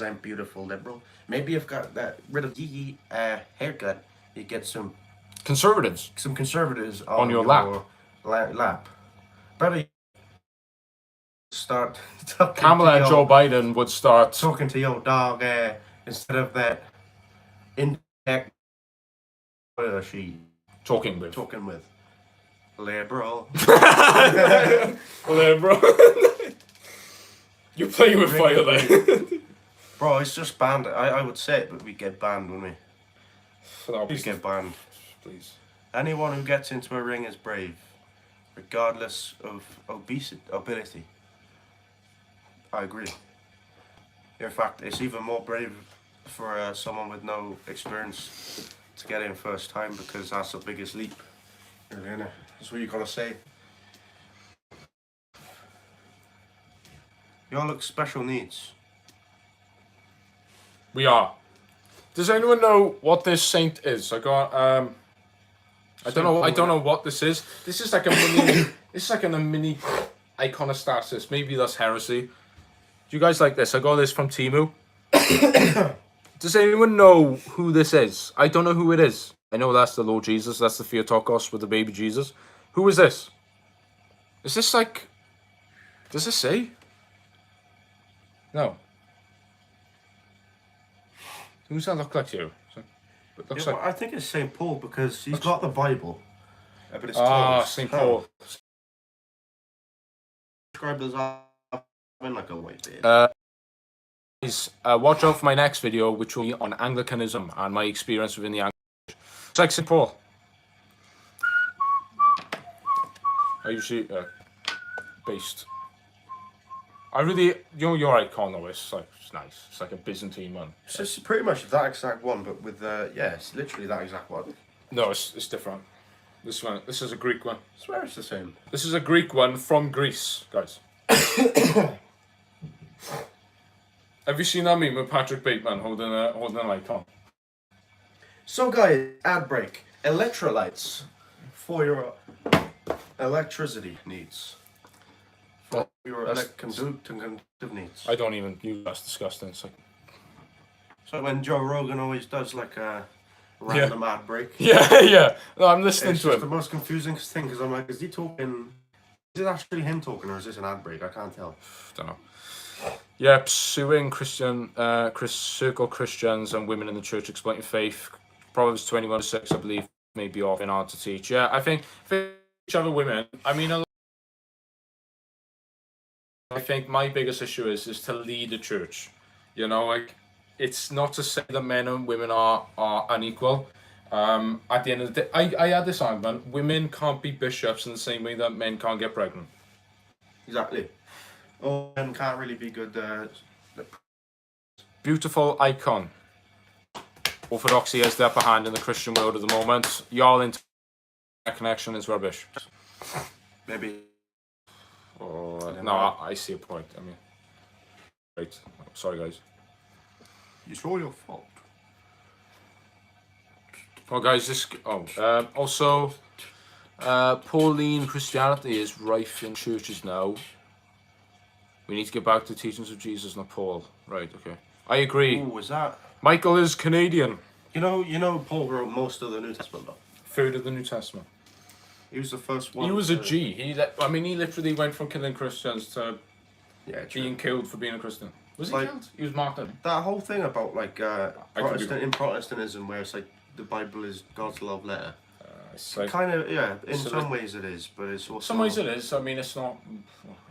I'm beautiful, liberal. Maybe I've got that rid of the haircut. You get some Conservatives. conservatives On your lap. lap. Better start talking Kamala to and Joe Biden would start. talking to your dog instead of that intact she Talking with. talking with liberal. Liberal. You're playing with fire there. Bro, it's just banned. I would say it, but we get banned, wouldn't we? We Please. get banned. Please. Anyone who gets into a ring is brave, regardless of ability. I agree. In fact, it's even more brave for someone with no experience to get in first time because that's the biggest leap. That's what you gotta say. You all look special needs. We are. Does anyone know what this saint is? I got I don't know. I don't know what this is. This is like a mini. This is like a mini iconostasis. Maybe that's heresy. Do you guys like this? I got this from Timu. Does anyone know who this is? I don't know who it is. I know that's the Lord Jesus. That's the Theotokos with the baby Jesus. Who is this? Is this like? Does this say? No. Who does that look like to you? It looks Yeah, like. well, I think it's St. Paul because he's got the Bible. But it's St. Paul. Described as having like a white beard. Guys, watch out for my next video, which will be on Anglicanism and my experience within the Anglican. It's like St. Paul. I usually based. I really, your icon though, it's nice. It's like a Byzantine one. So it's pretty much that exact one, but with yeah, it's literally that exact one. No, it's different. This is a Greek one. I swear it's the same. This is a Greek one from Greece, guys. Have you seen that meme with Patrick Bateman holding an icon? So guys, ad break. Electrolytes for your electricity needs. For your conductive needs. I don't even use that's disgusting. It's like, so when Joe Rogan always does like a random ad break. yeah. No, I'm listening It's to just him. the most confusing thing because I'm like, is he talking? Is it actually him talking or is this an ad break? I can't tell. Don't know. Yeah, suing circle Christians and women in the church exploiting faith. Proverbs 21:6, I believe, may be often hard to teach. Yeah, I think each other women. I mean, I think my biggest issue is to lead a church. You know, like it's not to say that men and women are unequal. At the end of the day, I had this argument: women can't be bishops in the same way that men can't get pregnant. Exactly. Oh, men can't really be good. Beautiful icon. Orthodoxy has the upper hand in the Christian world at the moment. Y'all into that connection is rubbish. Maybe. Oh, no, I see a point. I mean, right. Sorry, guys. It's all your fault. Well, guys, this. Also, Pauline Christianity is rife in churches now. We need to get back to the teachings of Jesus, not Paul. Right, okay. I agree. Ooh, was that? Michael is Canadian. You know, Paul wrote most of the New Testament, though. Third of the New Testament. He was the first one. He was a G. He literally went from killing Christians to being killed for being a Christian. Was he killed? He was martyred. That whole thing about like Protestantism, where it's like the Bible is God's love letter. It's like, kind of, yeah. In some ways it is, but it's also. Some ways it is. I mean, it's not.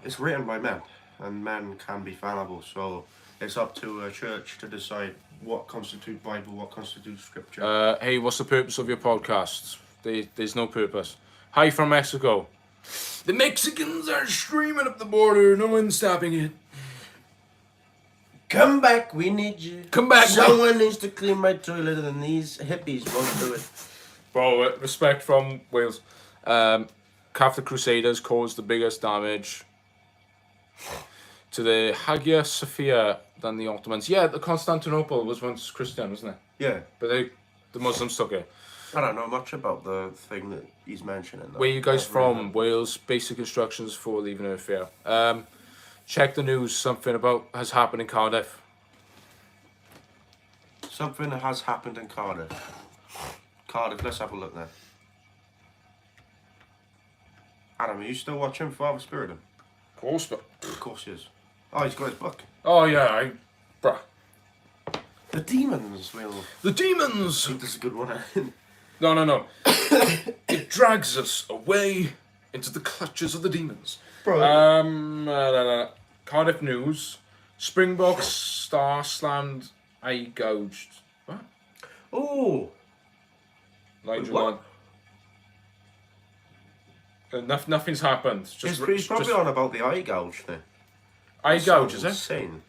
It's written by men, and men can be fallible. So it's up to a church to decide what constitutes Bible, what constitutes Scripture. Hey, what's the purpose of your podcast? There's no purpose. Hi from Mexico. The Mexicans are streaming up the border. No one's stopping it. Come back, we need you. Come back. Someone needs to clean my toilet, and these hippies won't do it. Bro, respect from Wales. Catholic Crusaders caused the biggest damage to the Hagia Sophia than the Ottomans. Yeah, the Constantinople was once Christian, wasn't it? Yeah. But the Muslims took it. I don't know much about the thing that he's mentioning. Though. Where you guys from? Wales. Basic instructions for leaving Earth. Yeah. Check the news. Something has happened in Cardiff. Something has happened in Cardiff. Cardiff. Let's have a look there. Adam, are you still watching Father Spirit? Of course, but of course he is. Oh, he's got his book. Oh yeah, bruh. The demons will. The demons. This is a good one. No. It drags us away into the clutches of the demons. Bro. Cardiff News. Springboks star slammed eye gouged. What? Oh. Nigel What? Nothing's happened. He's probably on about the eye gouge thing. Eye gouge, is it? Insane.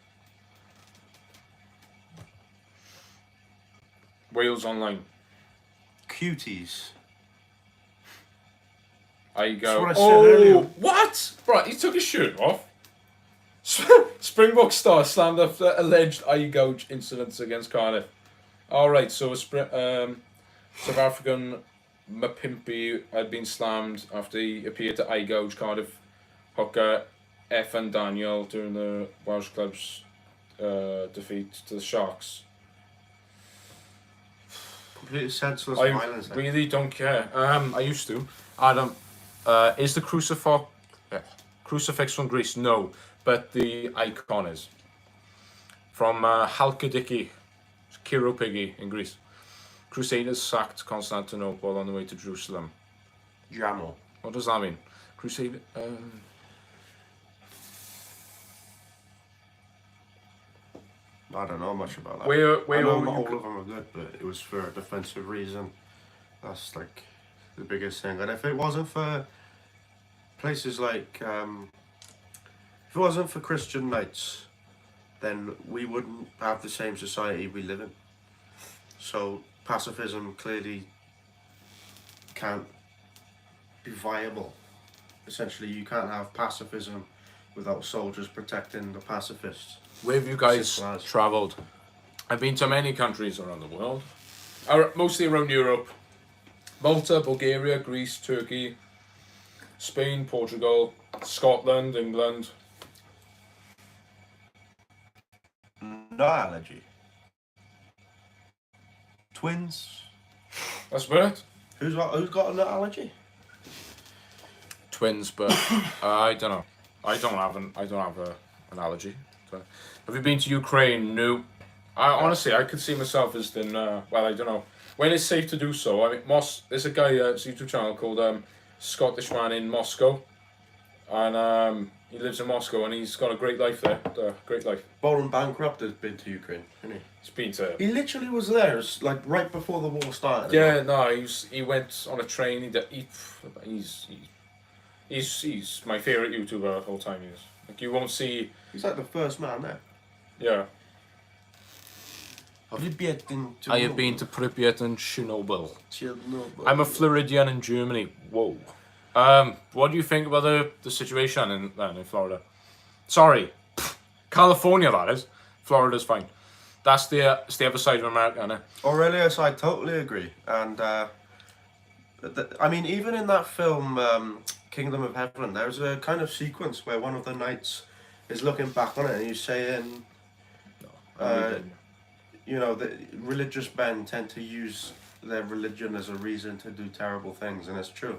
Wales Online. Cuties. Eye gouge. That's what I said earlier. What? Right, he took his shirt off. Springbok star slammed after alleged eye gouge incidents against Cardiff. Alright, so South African Mapimpi had been slammed after he appeared to eye gouge Cardiff hooker F. Daniel during the Welsh club's defeat to the Sharks. Completely senseless I violence. really don't care. I used to. Adam, is the crucifix from Greece? No, but the icon is. From Halkidiki, Kiropigi in Greece. Crusaders sacked Constantinople on the way to Jerusalem. Jamo. What does that mean? Crusade. I don't know much about that. Where I know all not you all of them are good, but it was for a defensive reason. That's like the biggest thing. And if it wasn't for places like, if it wasn't for Christian knights, then we wouldn't have the same society we live in. So pacifism clearly can't be viable. Essentially, you can't have pacifism without soldiers protecting the pacifists. Where have you guys Simple as. travelled? I've been to many countries around the world. Mostly around Europe. Malta, Bulgaria, Greece, Turkey, Spain, Portugal, Scotland, England. No allergy. Twins. That's about it. Who's got a nut allergy? Twins, but I don't know. I don't have an allergy. So, have you been to Ukraine? No. Honestly, I could see myself as in. Well, I don't know when it's safe to do so. I mean, there's a guy, it's a YouTube channel called Scottish Man in Moscow, and he lives in Moscow and he's got a great life there. Great life. Boring Bankrupt has been to Ukraine, hasn't he? He's been to. He literally was there, it's like right before the war started. Yeah, no, he went on a train. He's my favorite YouTuber of all time. He is. Like you won't see. He's like the first man there. Yeah. Have you been to? I have been to Pripyat and Chernobyl. Chernobyl. I'm a Floridian in Germany. Whoa. What do you think about the situation in Florida? Sorry, California. That is. Florida's fine. That's it's the other side of America, isn't it? Aurelius, I totally agree, and I mean, even in that film, Kingdom of Heaven, there's a kind of sequence where one of the knights is looking back on it and he's saying, you know, that religious men tend to use their religion as a reason to do terrible things, and it's true.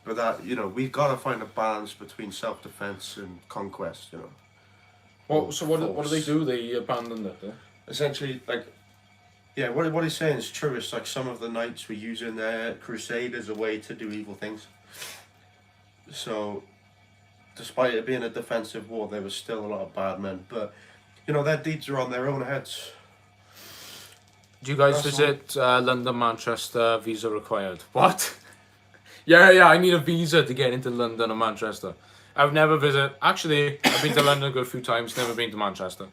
But that, you know, we've got to find a balance between self-defense and conquest, you know. Well, so what do they do? They abandon it, Essentially, like, yeah, what he's saying is true. It's like some of the knights were using their crusade as a way to do evil things. So, despite it being a defensive war, there was still a lot of bad men. But, you know, their deeds are on their own heads. Do you guys visit London, Manchester? Visa required. What? Yeah, I need a visa to get into London or Manchester. I've never visited. Actually, I've been to London a good few times. Never been to Manchester.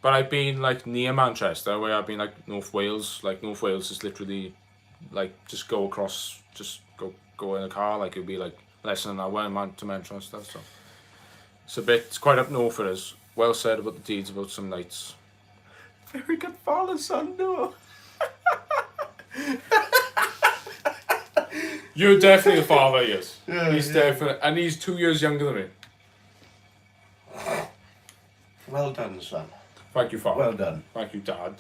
But I've been like near Manchester, where I've been like North Wales. Like North Wales is literally like just go across, just go in a car. Like it'd be like less than an hour to Manchester. So it's quite up north. It is. Well said about the deeds about some nights. Very good father, son, no. You're definitely the father, yes. Yeah, he's definitely, and he's 2 years younger than me. Well done, son. Thank you, father. Well done. Thank you, dad.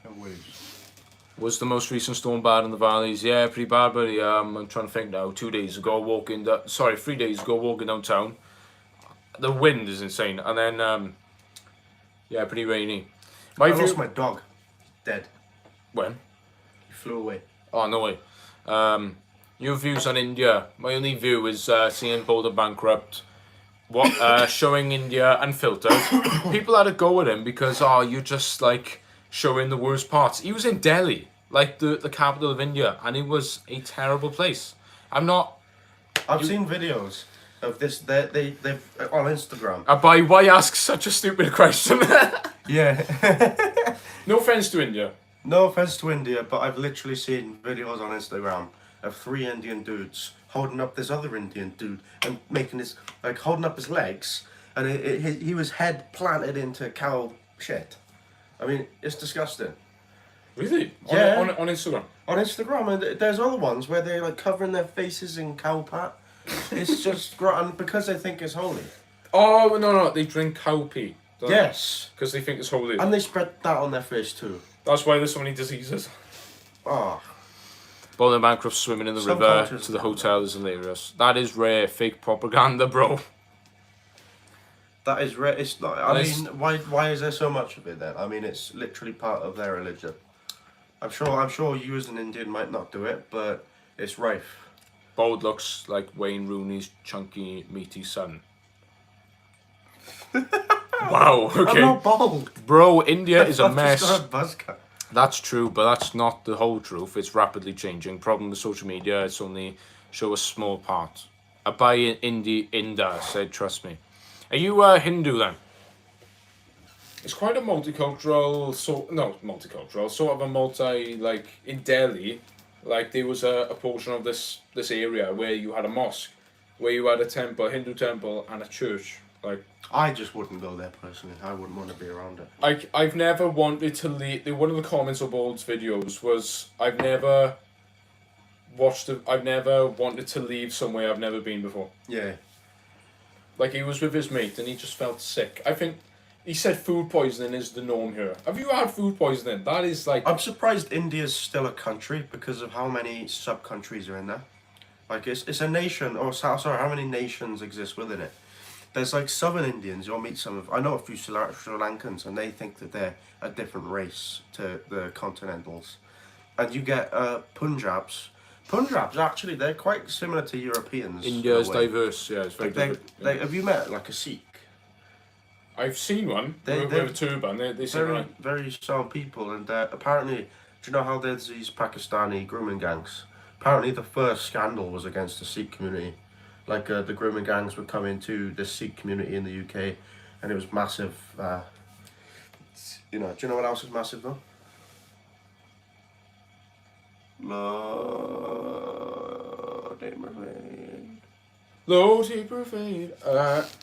No worries. Was the most recent storm bad in the valleys? Yeah, pretty bad, but I'm trying to think now. 3 days ago, walking downtown. The wind is insane, and then yeah, pretty rainy. I lost my dog. Dead. When? He flew away. Oh, no way. Your views on India? My only view is seeing Boulder bankrupt. Showing India unfiltered. People had a go at him because you're just like showing the worst parts. He was in Delhi, like the capital of India, and it was a terrible place. I've seen videos of this. They've on Instagram. Why ask such a stupid question? Yeah. No offense to India. No offense to India, but I've literally seen videos on Instagram of 3 Indian dudes holding up this other Indian dude and making his, like, holding up his legs and he was head planted into cow shit. I mean, it's disgusting. Really? Yeah. On Instagram. On Instagram, and there's other ones where they're like covering their faces in cow pat. It's just and because they think it's holy. Oh no, they drink cow pee. Yes. Because they think it's holy. And they spread that on their face too. That's why there's so many diseases. Oh. Bowling Bancroft swimming in the Some river cultures to the hotel is hilarious. That is rare fake propaganda, bro. That is rare. It's not. I mean, why is there so much of it then? I mean, it's literally part of their religion. I'm sure you as an Indian might not do it, but it's rife. Bold looks like Wayne Rooney's chunky, meaty son. Wow, okay. I'm not bald. Bro, India is a I've mess. just got a buzz cut. That's true, but that's not the whole truth. It's rapidly changing. Problem with social media, it's only show a small part. A guy in India said, trust me. Are you Hindu then? It's quite a multicultural, sort of a multi, like, in Delhi, like, there was a portion of this area where you had a mosque, where you had a temple, Hindu temple, and a church, like... I just wouldn't go there personally. I wouldn't want to be around it. I've never wanted to leave... One of the comments of Bald's videos was, I've never wanted to leave somewhere I've never been before. Yeah. Like, he was with his mate, and he just felt sick. I think... He said food poisoning is the norm here. Have you had food poisoning? That is like... I'm surprised India's still a country because of how many sub-countries are in there. Like, it's a nation, or sorry, how many nations exist within it? There's like Southern Indians, you'll meet some of... I know a few Sri Lankans, and they think that they're a different race to the continentals. And you get Punjabs. Punjabs, actually, they're quite similar to Europeans. India is diverse, yeah, it's very diverse. Have you met, like, a Sikh? I've seen one with a turban. They seem very, very sound people, and apparently, do you know how there's these Pakistani grooming gangs? Apparently, the first scandal was against the Sikh community. Like, the grooming gangs would come into the Sikh community in the UK, and it was massive. Do you know what else is massive though? Low deeper fade.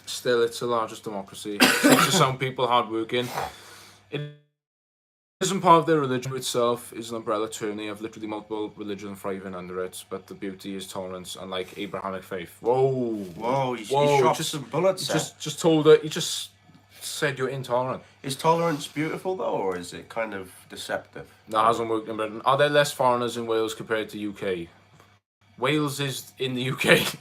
Still, it's the largest democracy. Teaches some people hardworking. It isn't part of their religion itself. Is an umbrella term. They have literally multiple religions thriving under it. But the beauty is tolerance, unlike Abrahamic faith. Whoa! He shot just some bullets. Just told her. He just said you're intolerant. Is tolerance beautiful though, or is it kind of deceptive? That hasn't worked in Britain. Are there less foreigners in Wales compared to UK? Wales is in the UK.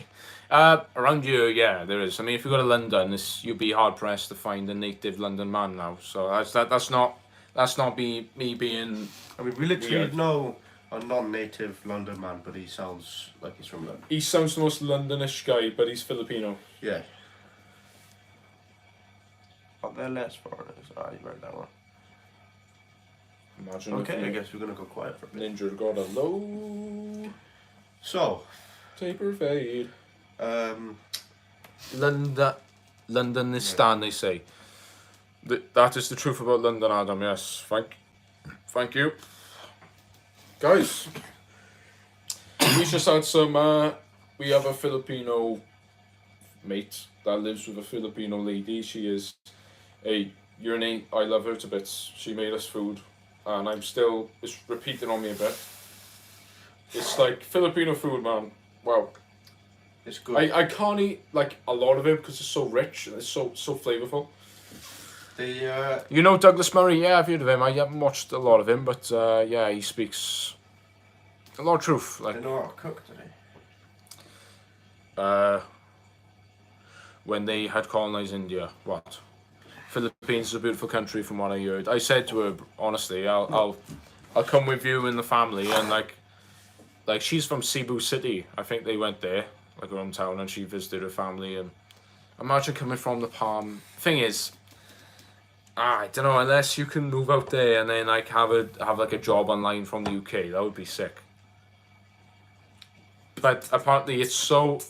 Around here, yeah, there is. I mean, if you go to London, you'd be hard pressed to find a native London man now. So that's not me being. I mean, we literally know a non-native London man, but he sounds like he's from London. He sounds the most Londonish guy, but he's Filipino. Yeah. Are there less foreigners? You read that one. Imagine. Okay, I guess we're gonna go quiet for a bit. Ninja got a low. So. Taper fade. London is stan, they say. That is the truth about London, Adam. Yes, thank you, guys. We just had some. We have a Filipino mate that lives with a Filipino lady. She is I love her to bits. She made us food, and it's repeating on me a bit. It's like Filipino food, man. Wow. It's good. I can't eat like a lot of it because it's so rich and it's so flavorful. You know Douglas Murray? Yeah, I've heard of him. I haven't watched a lot of him, but yeah, he speaks a lot of truth. Like, I know how to cook today. When they had colonized India, what? Philippines is a beautiful country, from what I heard. I said to her, honestly, I'll come with you and the family, and like she's from Cebu City. I think they went there, like her hometown, and she visited her family. And imagine coming from the Palm. Thing is, I don't know. Unless you can move out there and then like have like a job online from the UK, that would be sick. But apparently, it's so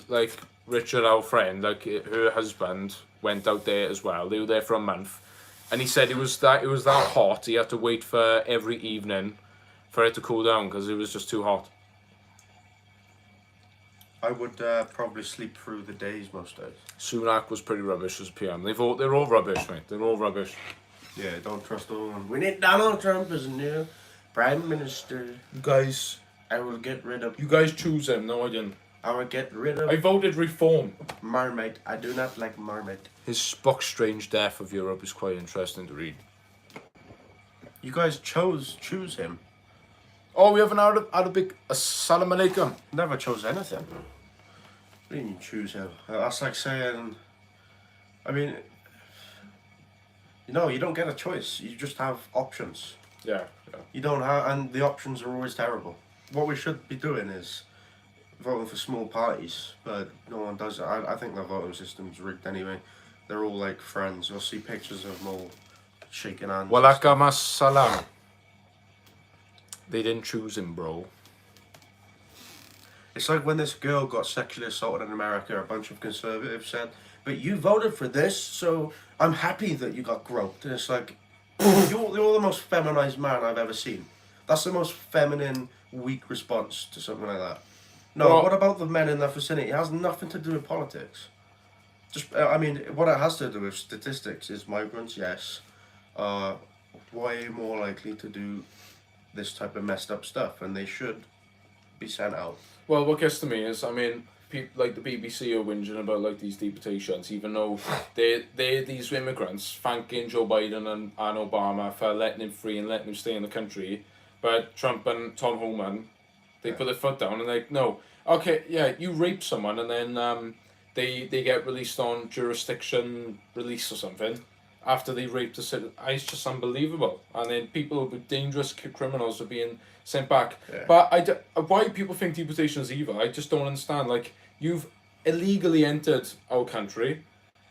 like Richard, our friend, like her husband went out there as well. They were there for a month, and he said it was that hot. He had to wait for every evening for it to cool down because it was just too hot. I would probably sleep through the days most days. Sunak was pretty rubbish as PM. They're all rubbish, mate. They're all rubbish. Yeah, don't trust no one. We need Donald Trump as a new Prime Minister. You guys I will get rid of. choose him. No, I didn't. I will get rid of I voted Reform. Marmite. I do not like Marmite. His book Strange Death of Europe is quite interesting to read. You guys choose him. Oh, we haven't had a big Assalamu alaikum. Never chose anything. What do you mean choose him? That's like saying. I mean, you don't get a choice. You just have options. Yeah. You don't have, and the options are always terrible. What we should be doing is voting for small parties, but no one does it. I think the voting system's rigged anyway. They're all like friends. You'll see pictures of them all shaking hands. Walakam assalam. They didn't choose him, bro. It's like when this girl got sexually assaulted in America, a bunch of conservatives said, but you voted for this, so I'm happy that you got groped. And it's like, you're the most feminized man I've ever seen. That's the most feminine, weak response to something like that. No, Well, what about the men in the vicinity? It has nothing to do with politics. Just, I mean, what it has to do with statistics is migrants, yes, are way more likely to do this type of messed up stuff, and they should be sent out. Well, what gets to me is, I mean, like the BBC are whinging about like these deportations, even though they're these immigrants thanking Joe Biden and Obama for letting him free and letting him stay in the country, but Trump and Tom Homan, they put their foot down and like, no, okay, yeah, you rape someone and then they get released on jurisdiction release or something after they raped a citizen. It's just unbelievable. And then people with dangerous criminals are being sent back. Yeah. But why people think deportation is evil, I just don't understand. Like, you've illegally entered our country,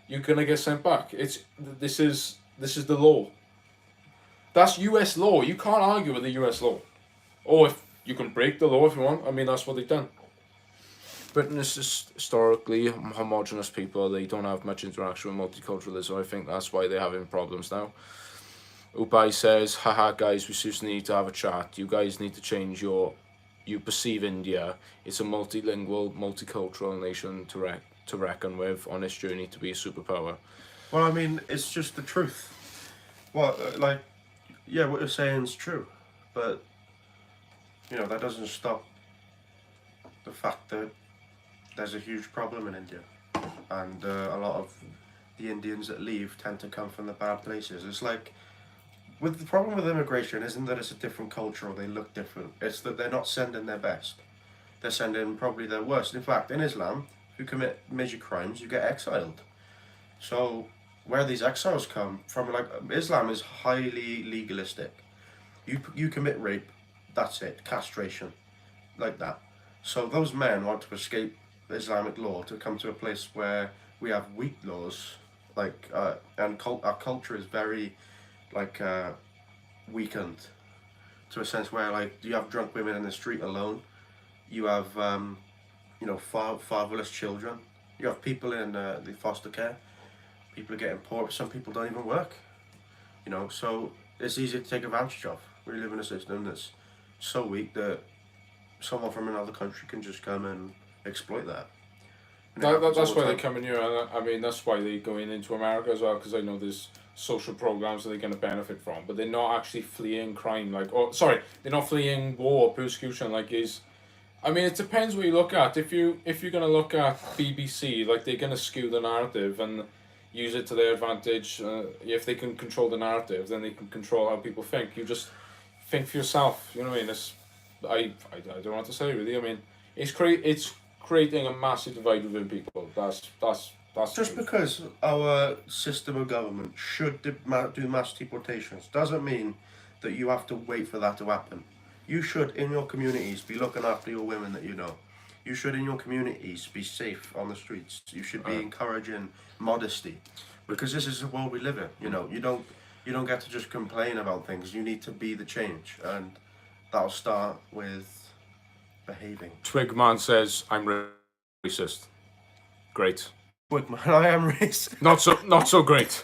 you're gonna get sent back. This is the law. That's US law. You can't argue with the US law. Or if you can break the law if you want. I mean, that's what they've done. Britain is historically homogenous people. They don't have much interaction with multiculturalism. I think that's why they're having problems now. Ubai says, haha guys, we just need to have a chat. You guys need to change you perceive India. It's a multilingual, multicultural nation to reckon with on its journey to be a superpower. Well, I mean, it's just the truth. Well, like, yeah, what you're saying is true, but, that doesn't stop the fact that there's a huge problem in India, and a lot of the Indians that leave tend to come from the bad places. It's like, with the problem with immigration isn't that it's a different culture or they look different. It's that they're not sending their best. They're sending probably their worst. In fact, in Islam, if you commit major crimes, you get exiled. So where these exiles come from, like, Islam is highly legalistic. You commit rape, that's it, castration, like that. So those men want to escape Islamic law to come to a place where we have weak laws, like and our culture is very weakened to a sense where, like, you have drunk women in the street alone, you have fatherless children, you have people in the foster care, people are getting poor, some people don't even work, so it's easy to take advantage of. We live in a system that's so weak that someone from another country can just come and exploit that. That's why they come in here, and I mean, that's why they're going into America as well, because I know there's social programs that they're going to benefit from, but they're not actually fleeing crime, they're not fleeing war or persecution, I mean, it depends what you look at. If you're going to look at BBC, like, they're going to skew the narrative and use it to their advantage. If they can control the narrative, then they can control how people think. You just think for yourself, you know what I mean? I don't know what to say, really. I mean, it's creating a massive divide within people. That's just because our system of government should do mass deportations doesn't mean that you have to wait for that to happen. You should, in your communities, be looking after your women that you know. You should, in your communities, be safe on the streets. You should be encouraging modesty, because this is the world we live in. You don't get to just complain about things. You need to be the change, and that'll start with behaving. Twigman says, I'm racist. Great. Twigman, I am racist. Not so great.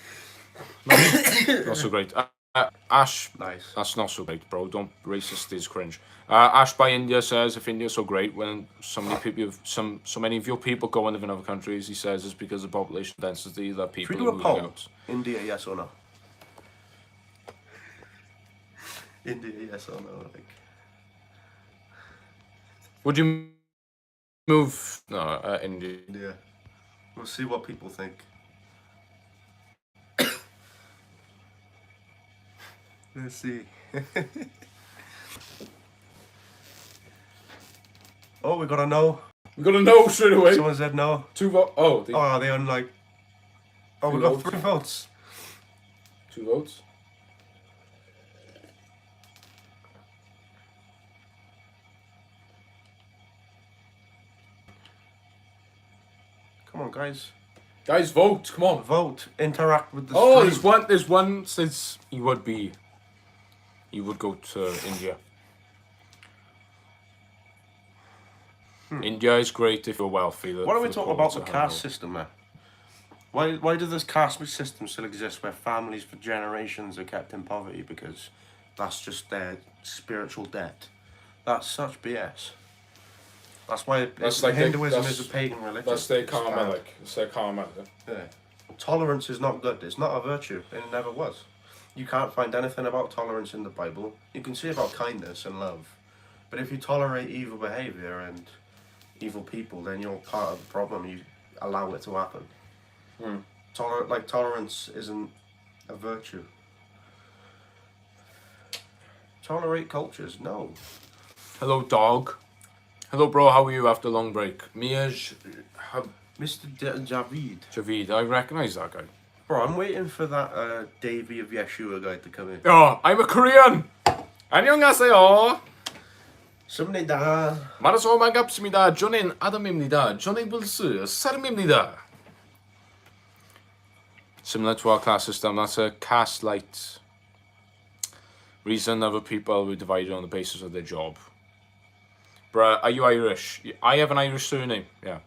Not so great. Ash, Nice. that's not so great, bro. Don't racist is cringe. Ash by India says if India's so great when so many people, so many of your people go and live in other countries, he says it's because of population density that Should people we do are a moving poll? out. India, yes or no? India, yes or no? Like, Would you move? No, India. India. We'll see what people think. Let's see. Oh, we got a no. We got a no straight away. Someone said no. 2 votes. Oh, Oh, are they on like? Oh, we 3 got votes. 3 votes. 2 votes. Come on, guys. Guys, vote. Come on. Vote. Interact with the Oh, stream. there's one says he would go to India. India is great if you're wealthy. What are we talking about the caste system there? Why does this caste system still exist where families for generations are kept in poverty because that's just their spiritual debt? That's such BS. That's why Hinduism is a pagan religion. That's their It's karma, bad. it's their karma. Yeah. Tolerance is not good. It's not a virtue, and it never was. You can't find anything about tolerance in the Bible. You can see about kindness and love. But if you tolerate evil behavior and evil people, then you're part of the problem. You allow it to happen. Tolerance isn't a virtue. Tolerate cultures, no. Hello, dog. Hello, bro. How are you after a long break? Mr. Javid. Javid, I recognise that guy. Bro, I'm waiting for that Davy of Yeshua guy to come in. Oh, I'm a Korean. 안녕하세요. 습니다. 만나서 반갑습니다. 저는 아담입니다. 저는 불스 사람입니다. Similar to our class system, that's a caste light reason other people were divided on the basis of their job. Bruh, are you Irish? I have an Irish surname, yeah.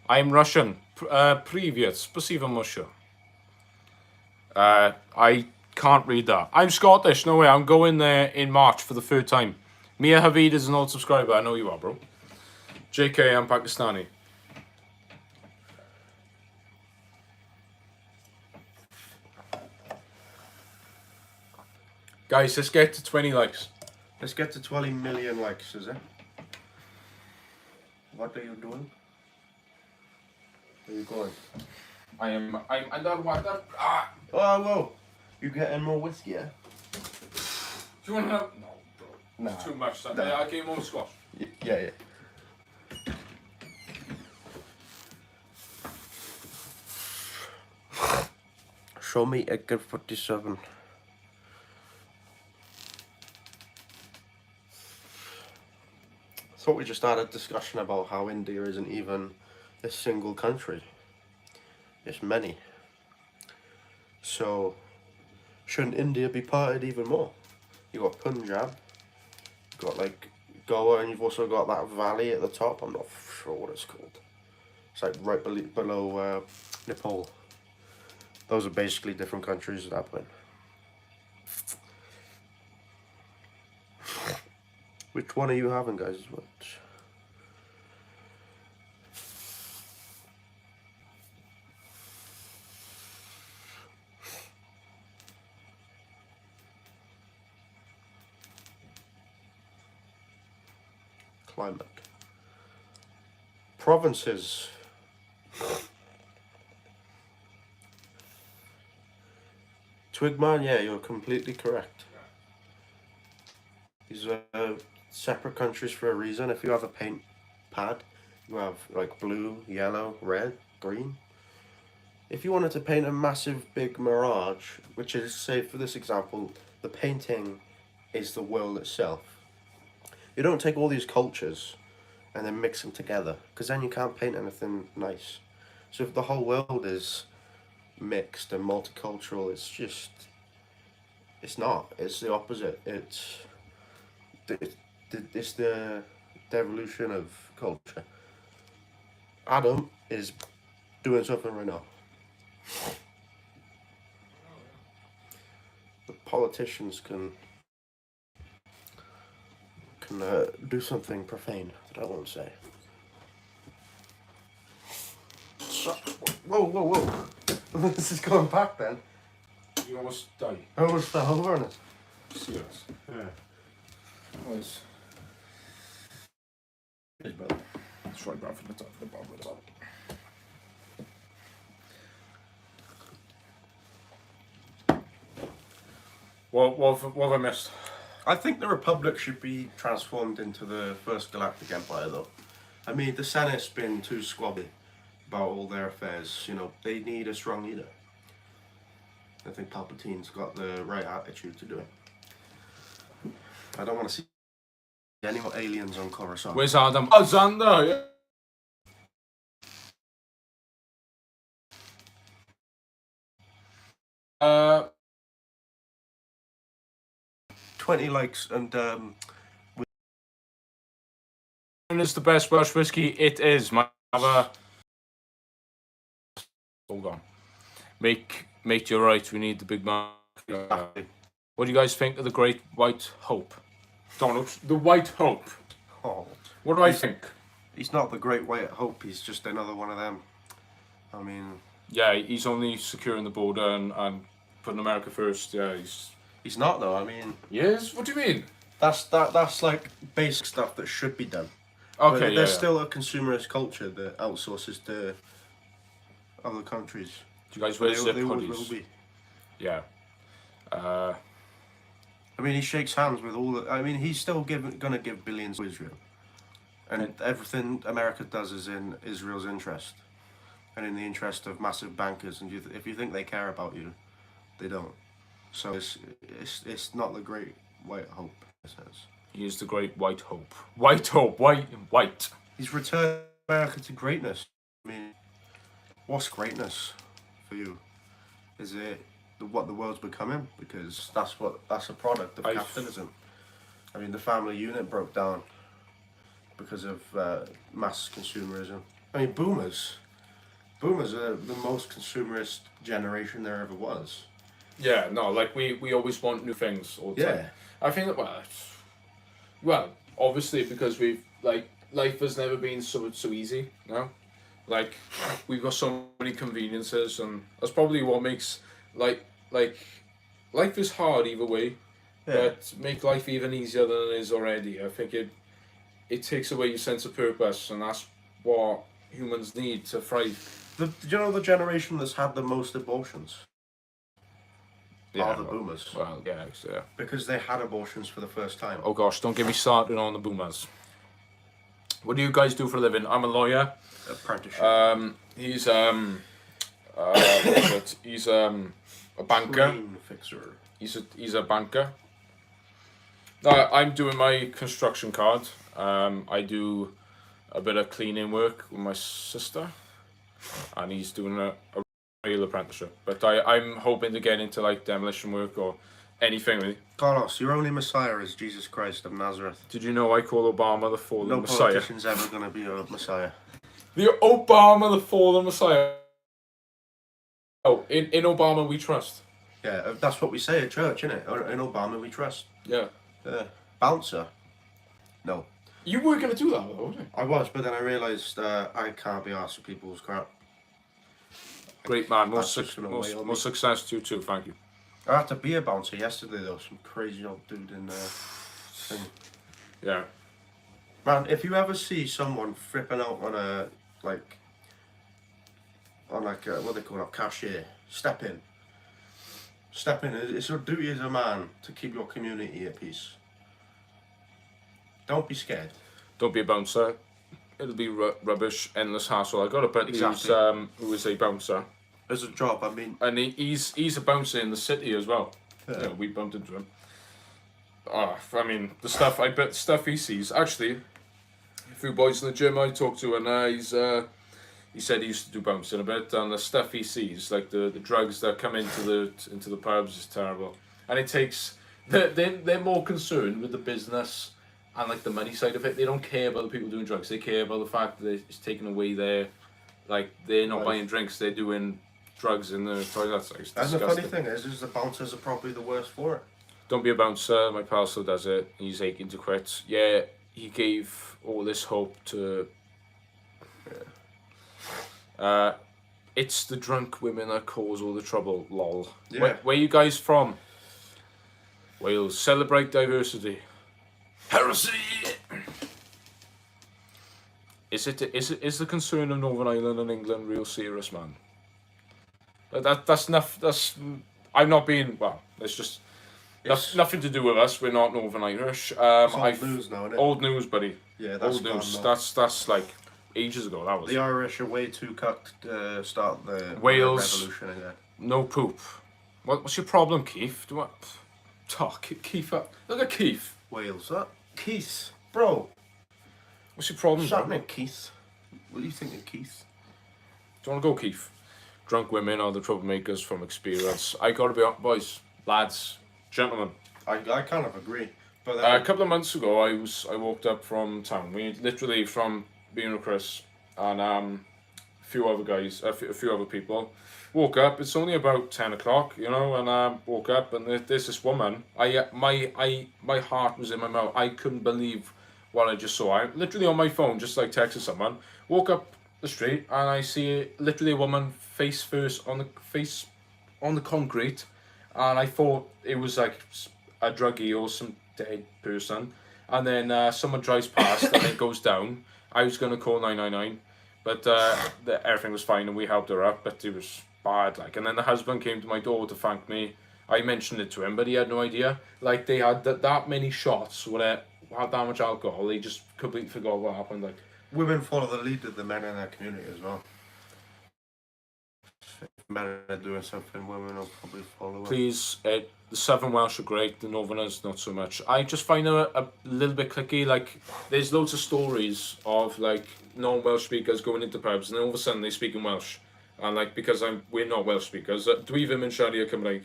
I'm Russian. Привет, спасибо большое. I can't read that. I'm Scottish, no way, I'm going there in March for the third time. Mia Havid is an old subscriber, I know you are, bro. JK, I'm Pakistani. Guys, let's get to 20 likes. Let's get to 20 million likes, is it? What are you doing? Where are you going? I'm underwater. Oh, whoa! You getting more whiskey, yeah? Do you want to have? No, bro. Nah. Too much. That. Nah. Yeah, I gave more scotch. Yeah. Show me a good 47. Thought we just had a discussion about how India isn't even a single country. It's many. So, shouldn't India be parted even more? You got Punjab, you got like Goa, and you've also got that valley at the top. I'm not sure what it's called. It's like right below Nepal. Those are basically different countries at that point. Which one are you having, guys? What? Climate. Provinces. Twigman, yeah, you're completely correct. These are separate countries for a reason. If you have a paint pad, you have like blue, yellow, red, green. If you wanted to paint a massive big mirage, which is, say for this example, the painting is the world itself. You don't take all these cultures and then mix them together, because then you can't paint anything nice. So if the whole world is mixed and multicultural, it's not. It's the opposite. It's the devolution of culture. Adam is doing something right now. The politicians can do something profane that I won't say. So, whoa. This is going back then. You almost die. I almost fell over on it. Serious. Yeah. Nice. Cheers, brother. That's right, Brad, from the top to the bottom of the top. What have I missed? I think the Republic should be transformed into the First Galactic Empire, though. I mean, the Senate's been too squabby about all their affairs. You know, they need a strong leader. I think Palpatine's got the right attitude to do it. I don't want to see any more aliens on Coruscant. Where's Adam? Oh, Xander, yeah. 20 likes and It's the best Welsh whiskey. It is. My other. Hold on. Mate, you're right. We need the big man. What do you guys think of the Great White Hope? Donald, the White Hope. oh, What do I think? he's not the Great White Hope. He's just another one of them. I mean, Yeah, he's only securing the border and putting America first. Yeah, he's not though. I mean, Yes. What do you mean? that's like basic stuff that should be done. Okay, But yeah. there's still a consumerist culture that outsources to other countries. Do you guys wear zip They always hoodies? will be. Yeah. I mean, he shakes hands with all the. I mean, he's still gonna give billions to Israel, and everything America does is in Israel's interest, and in the interest of massive bankers. And if you think they care about you, they don't. So it's not the Great White Hope. It says He is the Great White Hope. White Hope. White. he's returned America to greatness. I mean, what's greatness for you? Is it what the world's becoming? Because that's a product of capitalism. I mean, the family unit broke down because of mass consumerism. I mean, boomers are the most consumerist generation there ever was. Yeah, no, like we always want new things all the time. Yeah. I think that well, obviously because we've like life has never been so easy, no? Like we've got so many conveniences, and that's probably what makes like life is hard either way. Yeah. But make life even easier than it is already. I think it takes away your sense of purpose, and that's what humans need to thrive. Do you know the generation that's had the most abortions? Are the boomers. Well, yeah. Because they had abortions for the first time. Oh gosh, don't get me started on the boomers. What do you guys do for a living? I'm a lawyer. Apprenticeship. He's what is it? He's a banker. Screen fixer. He's a banker. I'm doing my construction card. I do a bit of cleaning work with my sister, and he's doing a real apprenticeship. But I'm hoping to get into like demolition work or anything really. Carlos, your only Messiah is Jesus Christ of Nazareth. Did you know I call Obama the fallen No Messiah? politician's ever going to be a Messiah. The Obama the fallen Messiah. Oh, in Obama we trust. Yeah, that's what we say at church, innit? In Obama we trust. Yeah. Bouncer. No. You were going to do that though, weren't you? I was, but then I realised I can't be asked for people's crap. Great man. More That's just gonna weigh on me. more success to you too, thank you. I had to be a bouncer yesterday though, some crazy old dude in thing. Yeah. Man, if you ever see someone flipping out on a what they call a cashier, step in. It's your duty as a man to keep your community at peace. Don't be scared. Don't be a bouncer. It'll be rubbish, endless hassle. I got a buddy Exactly. who is a bouncer, As a job, I mean. and he's a bouncer in the city as well. Yeah. We bumped into him. I mean the stuff he sees. Actually, a few boys in the gym I talked to, and he said he used to do bouncing a bit, and the stuff he sees, like the drugs that come into the pubs, is terrible. And it takes they're more concerned with the business and like the money side of it. They don't care about the people doing drugs. They care about the fact that it's taken away their, like they're not Right. buying drinks. They're doing drugs in the toilets. Like, it's And the disgusting. funny thing is the bouncers are probably the worst for it. Don't be a bouncer. My pal still does it. He's aching to quit. Yeah, he gave all this hope to. It's the drunk women that cause all the trouble. Lol. Yeah. Where you guys from? Wales. Celebrate diversity. Heresy. Is the concern of Northern Ireland and England real serious, man? That's enough. I'm not being well. It's just nothing to do with us. We're not Northern Irish. It's old news now, isn't it? Old news, buddy. Yeah, that's old news. gone now. That's like ages ago. That was The Irish are way too cocked to start the Wales. revolution again. no poop. What's your problem, Keith? Keith up. Look at Keith. Wales, Keith, bro. What's your problem, What's bro? happening, Keith? What do you think of Keith? Do you want to go, Keith? Drunk women are the troublemakers from experience. I gotta be honest, boys, lads, gentlemen. I kind of agree, but A couple of months ago, I walked up from town. We literally from being with Chris and a few other guys, a few other people. Woke up. It's only about 10 o'clock, you know, and woke up and there's this woman. My heart was in my mouth. I couldn't believe what I just saw. I literally on my phone, just like texted someone. Woke up the street and I see literally a woman face first on the concrete, and I thought it was like a druggie or some dead person. And then someone drives past and it goes down. I was gonna call 999, but everything was fine and we helped her up. But it was bad, like. And then the husband came to my door to thank me. I mentioned it to him, but he had no idea. Like, they had that many shots where they had that much alcohol. They just completely forgot what happened. Like, women follow the lead of the men in their community as well. If men are doing something, women will probably follow it. please, the Southern Welsh are great. The Northerners not so much. I just find them a little bit clicky. Like, there's loads of stories of like non-Welsh speakers going into pubs, and then all of a sudden they speak in Welsh. And like, because we're not Welsh speakers, dwi ddim yn siarad Cymraeg.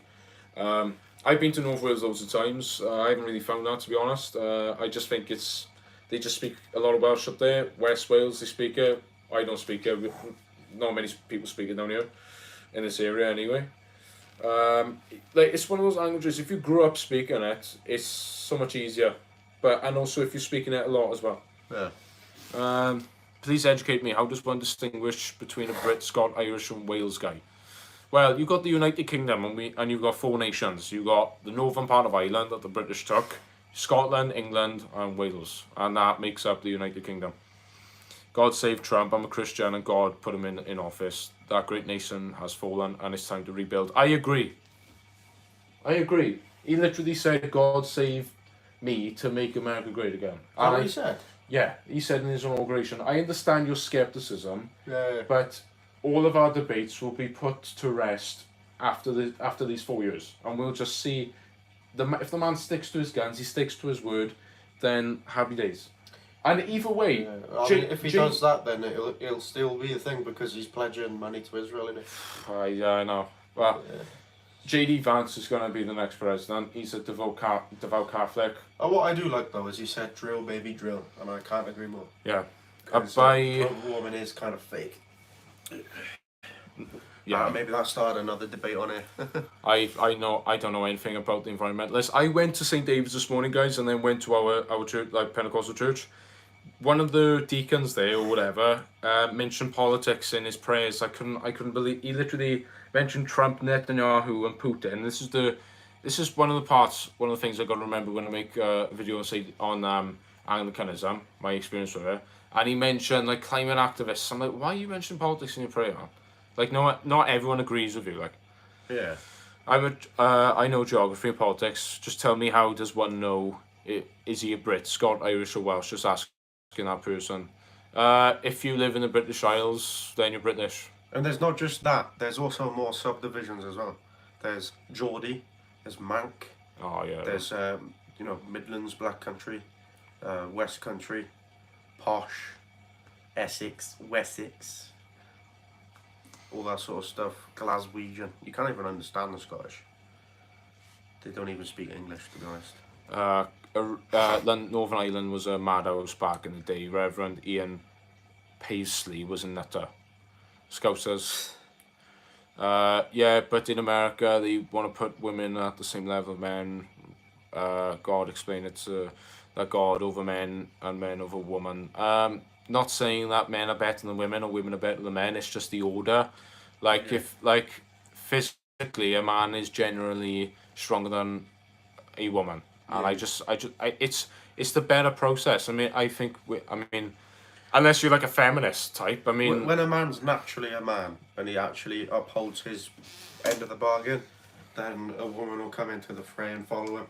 I've been to North Wales loads of times. I haven't really found that, to be honest. I just think they just speak a lot of Welsh up there. West Wales, they speak it. I don't speak it. Not many people speak it down here, in this area anyway. Like, it's one of those languages, if you grew up speaking it, it's so much easier. And also if you're speaking it a lot as well. Yeah. Please educate me. How does one distinguish between a Brit, Scot, Irish, and Wales guy? Well, you've got the United Kingdom, and you've got 4 nations. You've got the northern part of Ireland that the British took, Scotland, England, and Wales, and that makes up the United Kingdom. God save Trump. I'm a Christian, and God put him in office. That great nation has fallen, and it's time to rebuild. I agree. He literally said, God save me to make America great again. Is that what he said? Yeah, he said in his inauguration, I understand your skepticism, Yeah. but all of our debates will be put to rest after these 4 years, and we'll just see if the man sticks to his guns, he sticks to his word, then happy days. And either way, Yeah. I mean, if he does that, then it'll still be a thing because he's pledging money to Israel, isn't it? I know. Well, Yeah. JD Vance is going to be the next president. He's a devout Catholic. What I do like though is he said drill baby drill, and I can't agree more. Yeah. 'Cause, By global warming is kind of fake. yeah. Maybe that started another debate on it. I don't know anything about the environmentalists. I went to St. David's this morning, guys, and then went to our church, like Pentecostal church. One of the deacons there or whatever mentioned politics in his prayers. I couldn't believe he literally mentioned Trump, Netanyahu, and Putin. This is one of the things I got to remember when I make a video on Anglicanism, my experience with it. And he mentioned like climate activists. I'm like, why are you mentioning politics in your prayer? Like, not everyone agrees with you. Like, Yeah. I know geography and politics. Just tell me, how does one know? Is he a Brit, Scot, Irish, or Welsh? Just asking that person. If you live in the British Isles, then you're British. And there's not just that. There's also more subdivisions as well. There's Geordie. There's Manc. Oh yeah. There's Midlands, Black Country, West Country, Posh, Essex, Wessex. All that sort of stuff. Glaswegian. You can't even understand the Scottish. They don't even speak English, to be honest. Northern Ireland was a madhouse back in the day. Reverend Ian Paisley was a nutter. Scousers. Yeah, but in America they want to put women at the same level of men. God explained it to that God over men and men over women. Not saying that men are better than women or women are better than men. It's just the order. Like if like physically a man is generally stronger than a woman, and it's the better process. I mean, I mean, unless you're like a feminist type. I mean, When a man's naturally a man and he actually upholds his end of the bargain, then a woman will come into the fray and follow him.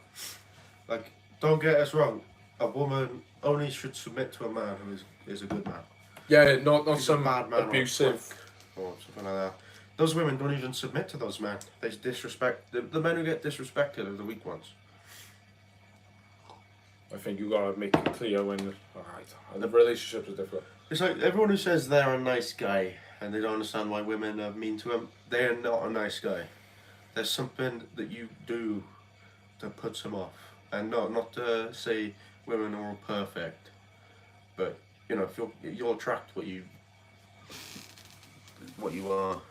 Like, don't get us wrong, a woman only should submit to a man who is a good man. yeah, not He's some a bad man abusive. or something like that. Those women don't even submit to those men. They disrespect the men who get disrespected are the weak ones. I think you gotta make it clear when the relationships are different. It's like everyone who says they're a nice guy and they don't understand why women are mean to him. They are not a nice guy. There's something that you do that puts them off, and not to say women are all perfect, but you know, if you'll attract what you are.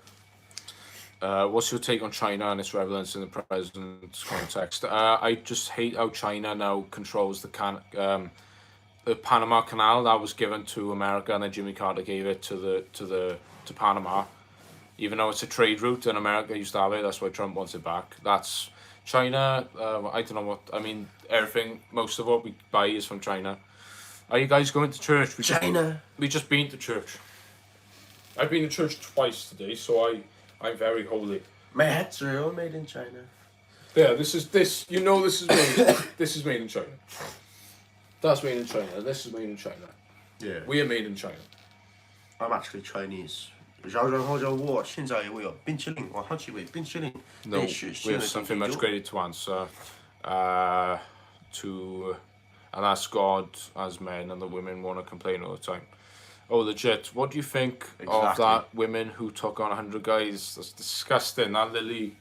What's your take on China and its relevance in the present context? I just hate how China now controls the Panama Canal that was given to America, and then Jimmy Carter gave it to Panama, even though it's a trade route and America used to have it. That's why Trump wants it back. That's China. I don't know what I mean. Everything, most of what we buy is from China. Are you guys going to church? We just been to church. I've been to church twice today, so I'm very holy. My hats are all made in China. Yeah, this is made. This is made in China. That's made in China. This is made in China. Yeah. We are made in China. I'm actually Chinese. 然后我现在我有冰淇淋，我好喜欢冰淇淋。 No, we have something much greater to answer. And that's God as men, and the women want to complain all the time. Oh, legit. What do you think of that women who took on 100 guys? That's disgusting. That Lily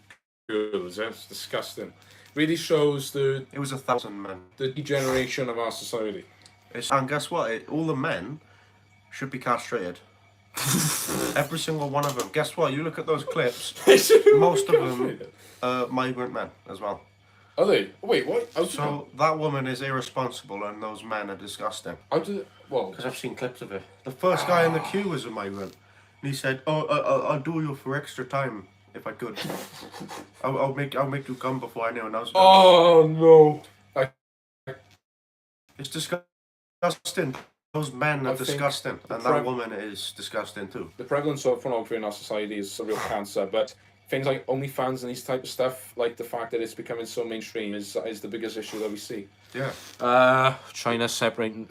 girls, it's disgusting. Really shows It was 1,000 men. the degeneration of our society. And guess what? All the men should be castrated. Every single one of them. Guess what? You look at those clips. Most of them are migrant men as well. Are they? Wait, what? So that woman is irresponsible, and those men are disgusting. How did it? Well, Because I've seen clips of it. The first guy in the queue was a migrant, and he said, "Oh, I'll do you for extra time if I could. I'll make you come before anyone else does." oh no! It's disgusting. Those men are disgusting, and that woman is disgusting too. The prevalence of pornography in our society is a real cancer, but things like OnlyFans and these type of stuff, like the fact that it's becoming so mainstream, is the biggest issue that we see. Yeah. China spreading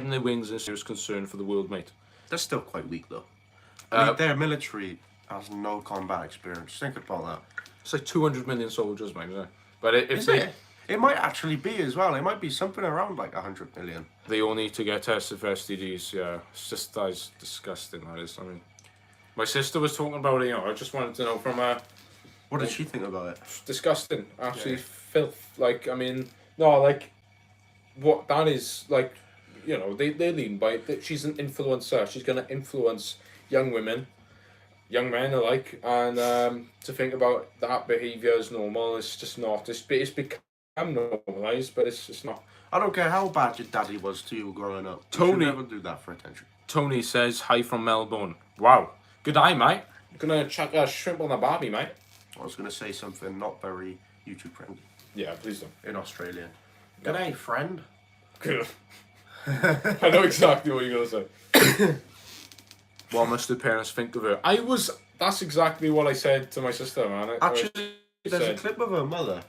their wings is a serious concern for the world, mate. They're still quite weak though. I mean, their military has no combat experience. Think about that. It's like 200 million soldiers, mate. Isn't it? But It might actually be as well. It might be something around like 100 million. They all need to get tested for STDs. Yeah, it's just that is disgusting. That is. I mean, my sister was talking about it. You know, I just wanted to know from her. What did she think about it? Disgusting. Absolutely filth. Like, I mean, no, like, what that is like. You know, they lean by. She's an influencer. She's gonna influence young women, young men alike, and to think about that behaviour as normal. It's just not. It's become normalised, but it's just not. I don't care how bad your daddy was to you growing up. Tony, you should never do that for attention. Tony says hi from Melbourne. Wow. Good day, mate. Gonna chuck a shrimp on the barbie, mate. I was gonna say something not very YouTube friendly. Yeah, please don't. In Australian. Good day, friend. Good. I know exactly what you're gonna say. What must the parents think of her? That's exactly what I said to my sister, man. Actually, there's a clip of her mother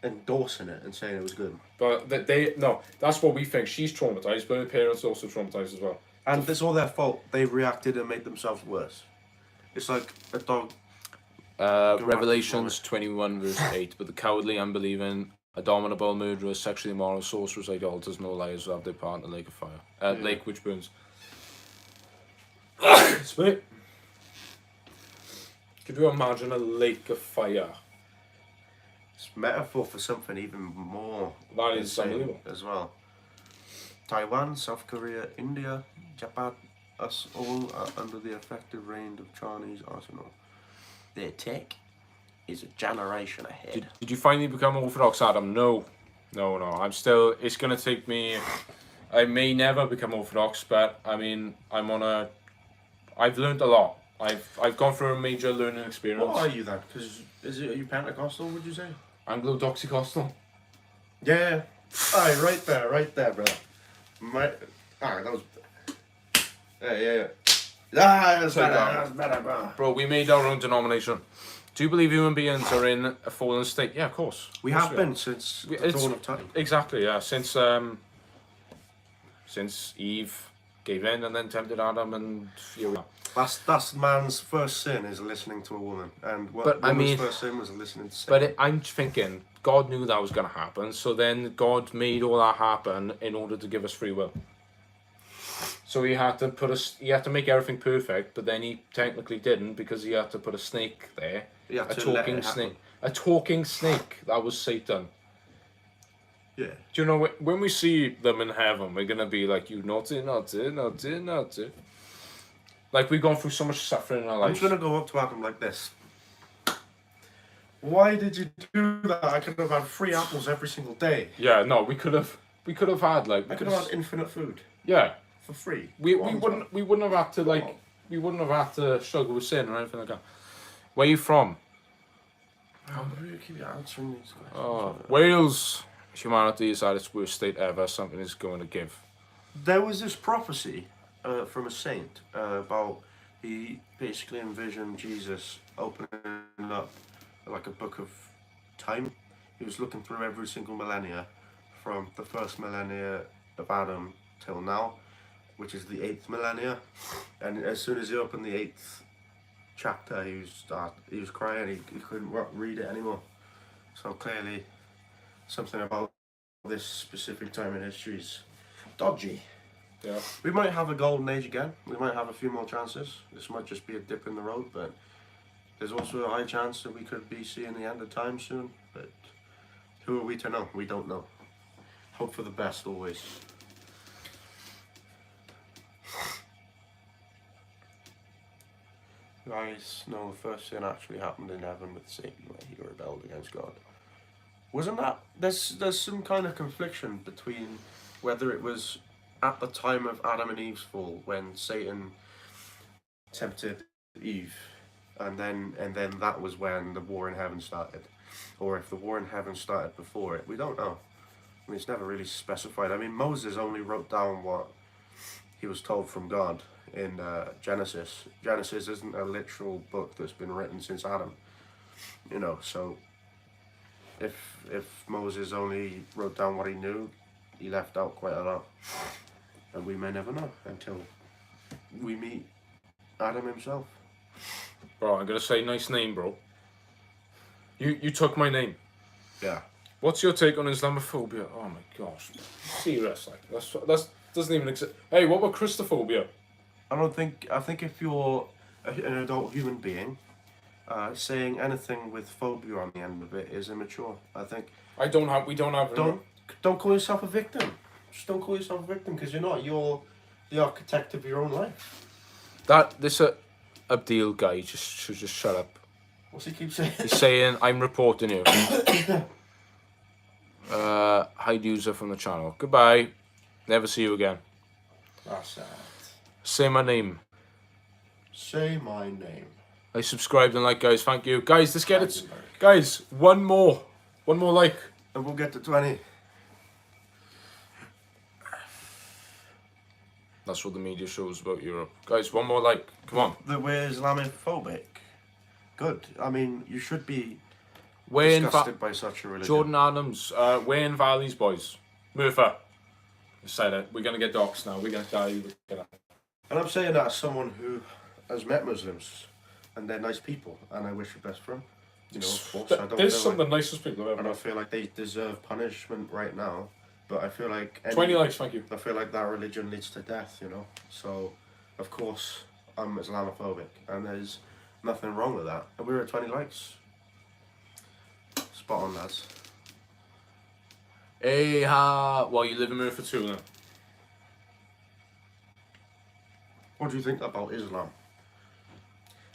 endorsing it and saying it was good. But that's what we think. She's traumatized, but her parents are also traumatized as well. And it's all their fault. They reacted and made themselves worse. It's like a dog. Revelations 21 verse 8. But the cowardly, unbelieving, abominable, murderers, sexually immoral, sorcerers, idolaters, no liars will have their part in the lake of fire. Lake which burns. Spit. Could you imagine a lake of fire? It's metaphor for something even more. That is unbelievable as well. Taiwan, South Korea, India, Japan, us all are under the effective reign of Chinese arsenal. their tech is a generation ahead. Did you finally become Orthodox, Adam? No. I'm still. It's gonna take me. I may never become Orthodox, but I mean, I've learned a lot. I've gone through a major learning experience. What are you then? Because are you Pentecostal? Would you say? Anglo-doxicostal. Yeah. Aye, right there, brother. Alright, that was. Yeah. That's better, brother. Bro, we made our own denomination. Do you believe human beings are in a fallen state? Yeah, of course. We have been since the dawn of time. Exactly, yeah. Since Eve gave in and then tempted Adam, and here we are. That's man's first sin is listening to a woman, and woman's first sin was listening to Satan. But I'm thinking God knew that was going to happen, so then God made all that happen in order to give us free will. So he had to make everything perfect, but then he technically didn't because he had to put a snake there. A talking snake. That was Satan. Yeah. Do you know when we see them in heaven, we're gonna be like, you naughty. Like we've gone through so much suffering in our lives. I'm gonna go up to Adam like this. Why did you do that? I could have had 3 apples every single day. Yeah, no, we could have had like. I could have had infinite food. Yeah. For free. We wouldn't have had to like. We wouldn't have had to struggle with sin or anything like that. Where are you from? How do you keep answering these questions? Oh, Wales. Humanity is at its worst state ever. Something is going to give. There was this prophecy from a saint about he basically envisioned Jesus opening up like a book of time. He was looking through every single millennia from the first millennia of Adam till now, which is the 8th millennia. And as soon as he opened the 8th chapter, he was crying. He couldn't read it anymore. So clearly, something about this specific time in history is dodgy. Yeah. We might have a golden age again. We might have a few more chances. This might just be a dip in the road, but there's also a high chance that we could be seeing the end of time soon. But who are we to know? We don't know. Hope for the best always. Guys, no, the first sin actually happened in heaven with Satan, where he rebelled against God. Wasn't that? There's some kind of confliction between whether it was at the time of Adam and Eve's fall when Satan tempted Eve, and then that was when the war in heaven started, or if the war in heaven started before it. We don't know. I mean, it's never really specified. I mean, Moses only wrote down what he was told from God in Genesis. Genesis isn't a literal book that's been written since Adam, you know. So if Moses only wrote down what he knew, he left out quite a lot, and we may never know until we meet Adam himself. Bro, I'm gonna say nice name, bro. You took my name. Yeah. What's your take on Islamophobia? Oh my gosh, serious, like that's doesn't even exist. Hey, what about Christophobia? I think if you're an adult human being, saying anything with phobia on the end of it is immature. I think. We don't have. Don't call yourself a victim. Just don't call yourself a victim because you're not. You're the architect of your own life. This Abdil guy should just shut up. What's he keep saying? He's saying I'm reporting you. Hide user from the channel. Goodbye. Never see you again. That's sad. Say my name. Say my name. I subscribed and like, guys. Thank you, guys. Let's get it, guys. One more like, and we'll get to 20. That's what the media shows about Europe, guys. One more like, come on. That we're Islamophobic. Good. I mean, you should be Wayne disgusted by such a religion. Jordan Adams, Wayne Valley's boys. Murpha. Said it. We're gonna get doxxed now. We're gonna die. And I'm saying that as someone who has met Muslims, and they're nice people, and I wish the best for them. You know, of course. I don't There's some like, of the nicest people I've ever I met. don't feel like they deserve punishment right now, but I feel like 20 likes, thank you. I feel like that religion leads to death. You know, so of course I'm Islamophobic, and there's nothing wrong with that. And we were at 20 likes. Spot on, lads. Hey ha! Well, you live in Murpha too now. What do you think about Islam?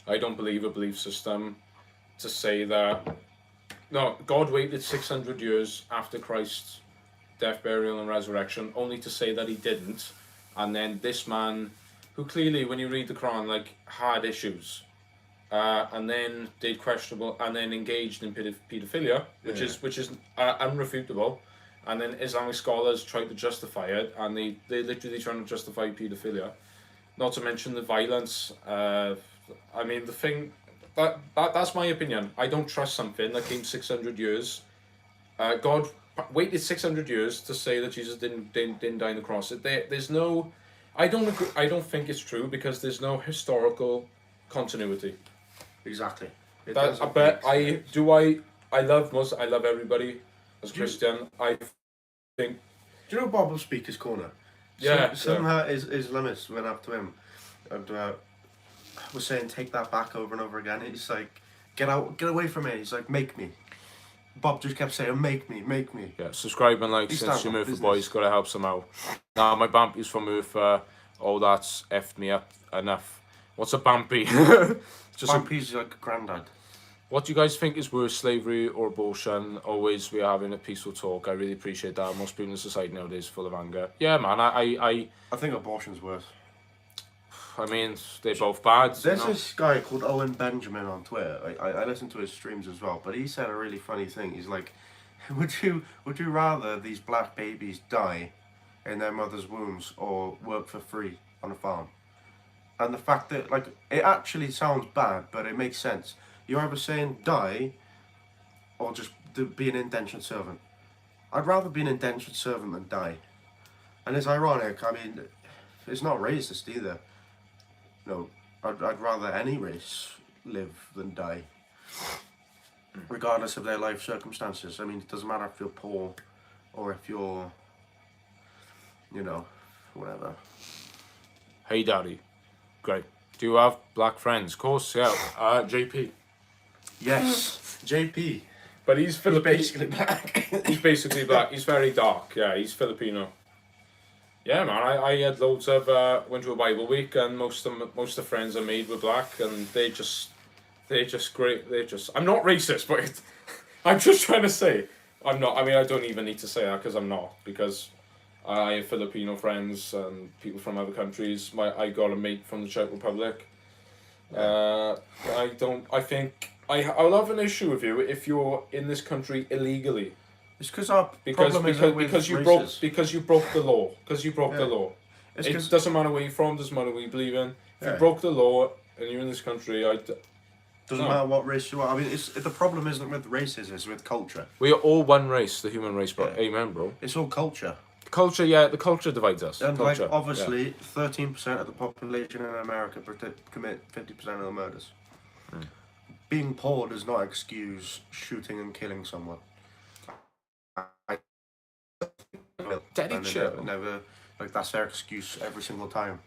I don't believe a belief system. to say that no, God waited 600 years after Christ's death, burial, and resurrection, only to say that he didn't, and then this man, who clearly, when you read the Quran, like had issues, and then did questionable, and then engaged in paedophilia, which is unrefutable, and then Islamic scholars tried to justify it, and they literally trying to justify paedophilia, not to mention the violence. I mean, the thing that's my opinion. I don't trust something that came 600 years. God waited 600 years to say that Jesus didn't die on the cross. There's no, I don't agree, I don't think it's true because there's no historical continuity. Exactly. But I love Muslim, I love everybody as Christian. I think. Do you know Bob of Speaker's Corner? Yeah. Some Islamists went up to him and was saying, "Take that back," over and over again. He's like, "Get away from me." He's like, "Make me." Bob just kept saying, "Make me, make me." Yeah, subscribe and like since you're Murphy boys, gotta help somehow. Nah, my Bampy's from Murphy. Oh, that's effed me up enough. What's a Bampy? Bampy's like a granddad. What do you guys think is worse, slavery or abortion? Always we're having a peaceful talk. I really appreciate that. Most people in society nowadays are full of anger. Yeah, man. I think abortion's worse. I mean, they're both bad. There's this guy called Owen Benjamin on Twitter. I listen to his streams as well, but he said a really funny thing. He's like, would you rather these black babies die in their mother's wombs or work for free on a farm? And the fact that, like, it actually sounds bad, but it makes sense. You're either saying die or just be an indentured servant. I'd rather be an indentured servant than die. And it's ironic. I mean, it's not racist either. No, I'd rather any race live than die, regardless of their life circumstances. I mean, it doesn't matter if you're poor or if you're, you know, whatever. Hey, Daddy. Great. Do you have black friends? Of course, yeah. JP. Yes, JP. But he's Filipino. Basically black. He's basically black. He's very dark. Yeah, he's Filipino. Yeah, man. I had loads of went to a Bible week, and most of the friends I made were black, and they're just great. I'm not racist, but I'm just trying to say I'm not. I mean, I don't even need to say that because I'm not, because I have Filipino friends and people from other countries. I got a mate from the Czech Republic. I think I'll have an issue with you if you're in this country illegally. It's because our problem because you broke the law. Because you broke the law. It doesn't matter where you're from. Doesn't matter what you believe in. If you broke the law and you're in this country, doesn't matter what race you are. I mean, the problem isn't with races. It's with culture. We are all one race, the human race, bro. Yeah. Amen, bro. It's all culture. Culture, yeah. The culture divides us. And culture, like, obviously, 13% of the population in America commit 50% of the murders. Being poor does not excuse shooting and killing someone. Daddy chill. Never, like, that's their excuse every single time.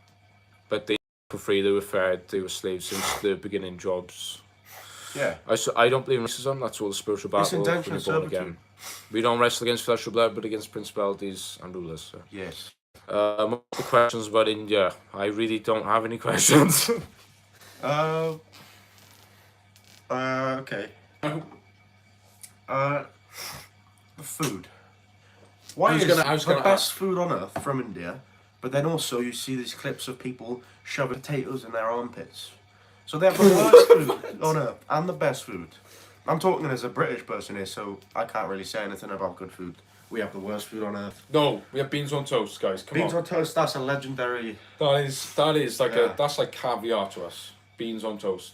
But they for free, they were fed, they were slaves since the beginning jobs. Yeah. I don't believe in racism. That's all the spiritual battle when you're born again. We don't wrestle against flesh or blood, but against principalities and rulers. So. Yes. Most of the questions about India, I really don't have any questions. Okay. The food. Why is the best food on earth from India, but then also you see these clips of people shoving potatoes in their armpits. So they have the worst food on earth and the best food. I'm talking as a British person here, so I can't really say anything about good food. We have the worst food on earth. No, we have beans on toast, guys. Come on. Beans on toast, that's a legendary... That is like that's like caviar to us. Beans on toast.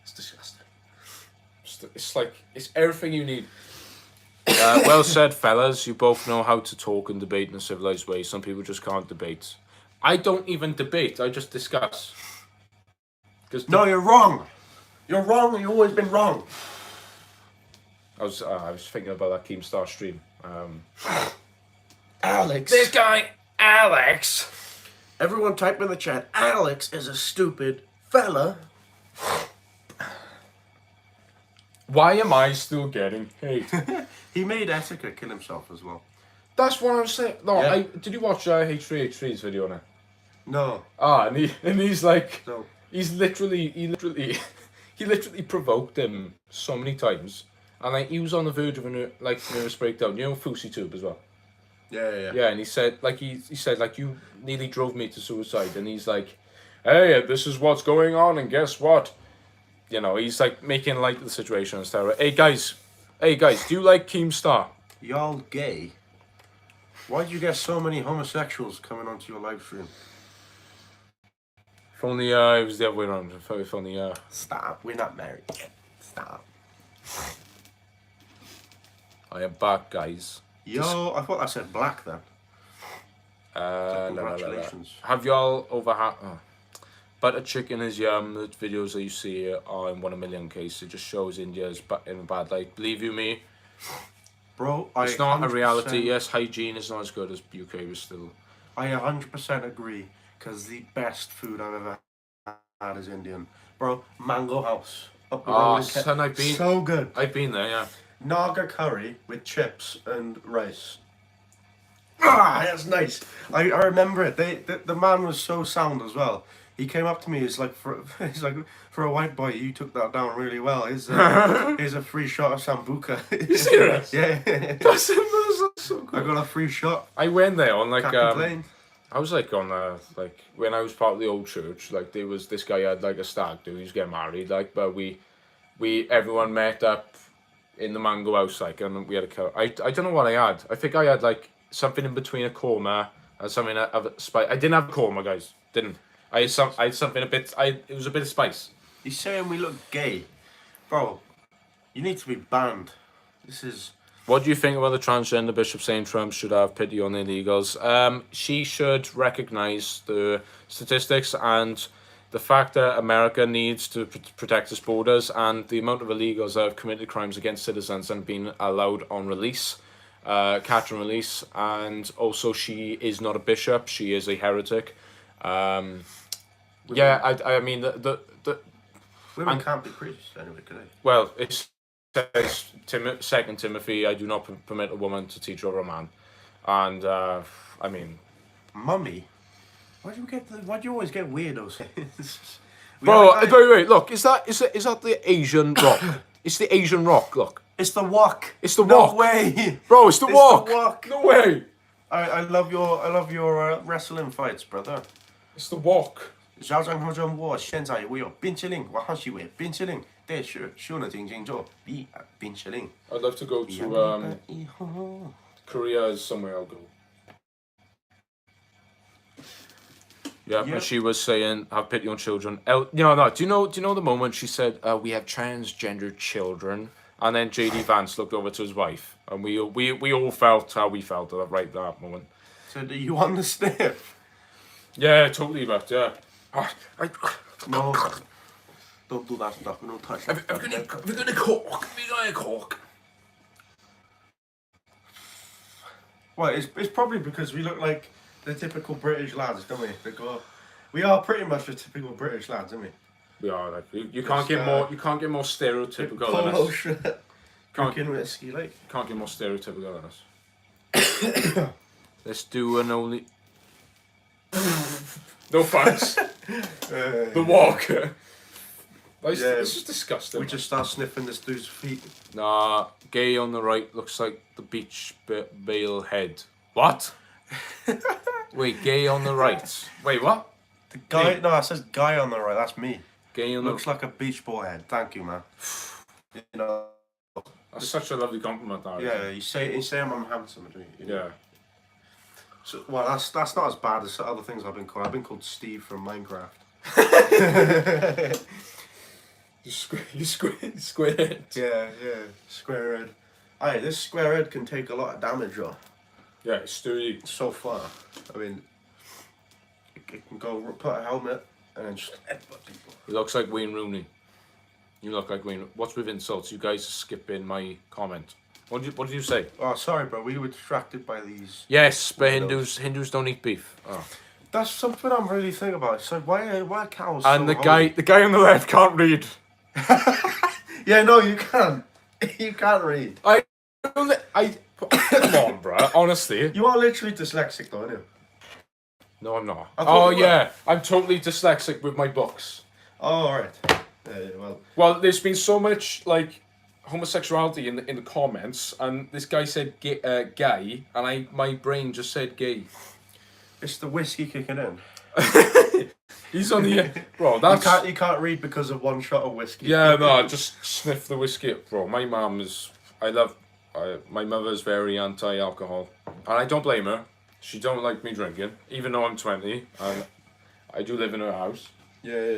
It's disgusting. It's like, it's everything you need. Well said, fellas. You both know how to talk and debate in a civilized way. Some people just can't debate. I don't even debate. I just discuss. No, you're wrong. You're wrong. You've always been wrong. I was thinking about that Keemstar stream. Alex. This guy, Alex. Everyone type in the chat. Alex is a stupid fella. Why am I still getting hate? He made Etika kill himself as well. That's what I was saying. No, yeah. Did you watch H3H3's video on it? No. And he's like, No. he literally provoked him so many times, and like he was on the verge of a nervous breakdown. You know, Fousey Tube as well. Yeah. Yeah, and he said like he said like you nearly drove me to suicide, and he's like, hey, this is what's going on, and guess what? You know, he's like making light of the situation and stuff. Hey guys, do you like Keemstar? Y'all gay? Why'd you get so many homosexuals coming onto your live stream? If only it was the other way around. If only Stop. We're not married yet. Stop. I am back, guys. Yo, I thought I said black then. Congratulations. Have y'all butter chicken is yum. The videos that you see are in 1 in a million case. It just shows India's in a bad light. Believe you me, bro. It's not a reality. Yes, hygiene is not as good as UK, but still. I 100% agree. Because the best food I've ever had is Indian, bro. Mango House. Up the road in son, I've been so good. I've been there, yeah. Naga curry with chips and rice. Ah, that's nice. I remember it. The man was so sound as well. He came up to me. He's like, for a white boy, you took that down really well. Here's a free shot of sambuca. You serious? Yeah. That's so good. I got a free shot. I went there on like Can't complain. I was like on like when I was part of the old church. Like there was this guy had like a stag do. He was getting married. Like, but we everyone met up in the Mango House, like, and we had a I don't know what I had. I think I had like something in between a korma and something of spice. I didn't have a korma, guys. Didn't. I had something a bit. It was a bit of spice. He's saying we look gay, bro. You need to be banned. This is. What do you think about the transgender bishop saying Trump should have pity on illegals? She should recognise the statistics and the fact that America needs to protect its borders, and the amount of illegals that have committed crimes against citizens and been allowed on release, catch and release. And also, she is not a bishop; she is a heretic. I mean the women can't be priests anyway, can they? Well, it says 2 Timothy, I do not permit a woman to teach over a man, and I mean, mummy. Why do you always get weirdos? Bro, wait, look, is that the Asian rock? It's the Asian rock, look. It's the wok. It's the no wok. No way. Bro, it's the wok. The wok. No way. I love your wrestling fights, brother. It's the wok. 小张同学，我现在我有冰淇淋，我好喜欢冰淇淋，但是说了静静做冰淇淋。 I'd love to go to Korea is somewhere I'll go. Yeah, but she was saying, have pity on children. Do you know the moment she said, we have transgender children? And then J.D. Vance looked over to his wife, and we all felt how we felt at that moment. So do you understand? Yeah, totally, but yeah. No, don't do that stuff. No touch. We're gonna cook. Well, it's probably because we look like the typical British lads, don't we? We are pretty much the typical British lads, aren't we? We are like you can't get more stereotypical than us. Drinking whiskey, like. Can't get more stereotypical than us. Let's do an only. No thanks. The wok. This is disgusting. We just start sniffing this dude's feet. Nah, gay on the right looks like the beach bale head. What? Wait, gay on the right. Wait, what? The guy? No, it says guy on the right. That's me. Gay on looks like a beach ball head. Thank you, man. You know. That's such a lovely compliment, Ari. Yeah, you say I'm handsome, don't you? Yeah. So, well, that's not as bad as other things I've been called. I've been called Steve from Minecraft. you squarehead. Yeah, squarehead. Aye, this squarehead can take a lot of damage, though. Yeah, it's sturdy. So far, I mean, it can go put a helmet and then just headbutt people. He looks like Wayne Rooney. You look like Wayne. What's with insults? You guys are skipping my comment. What did you say? Oh, sorry, bro. We were distracted by these. Yes, but Hindus don't eat beef. Oh. That's something I'm really thinking about. So why are cows? And so the guy on the left can't read. Yeah, no, you can't. You can't read. Come on, bro. Honestly, you are literally dyslexic, though, aren't you? No, I'm not. I thought Oh you were. yeah, I'm totally dyslexic with my books. Oh, alright. Well, there's been so much like homosexuality in the comments, and this guy said gay, and my brain just said gay. it's the whiskey kicking in. He's on the bro. That's You can't read because of one shot of whiskey. yeah. No, just sniff the whiskey, bro. My mum is. My mother's very anti-alcohol, and I don't blame her. She don't like me drinking, even though I'm 20 and I do live in her house. Yeah,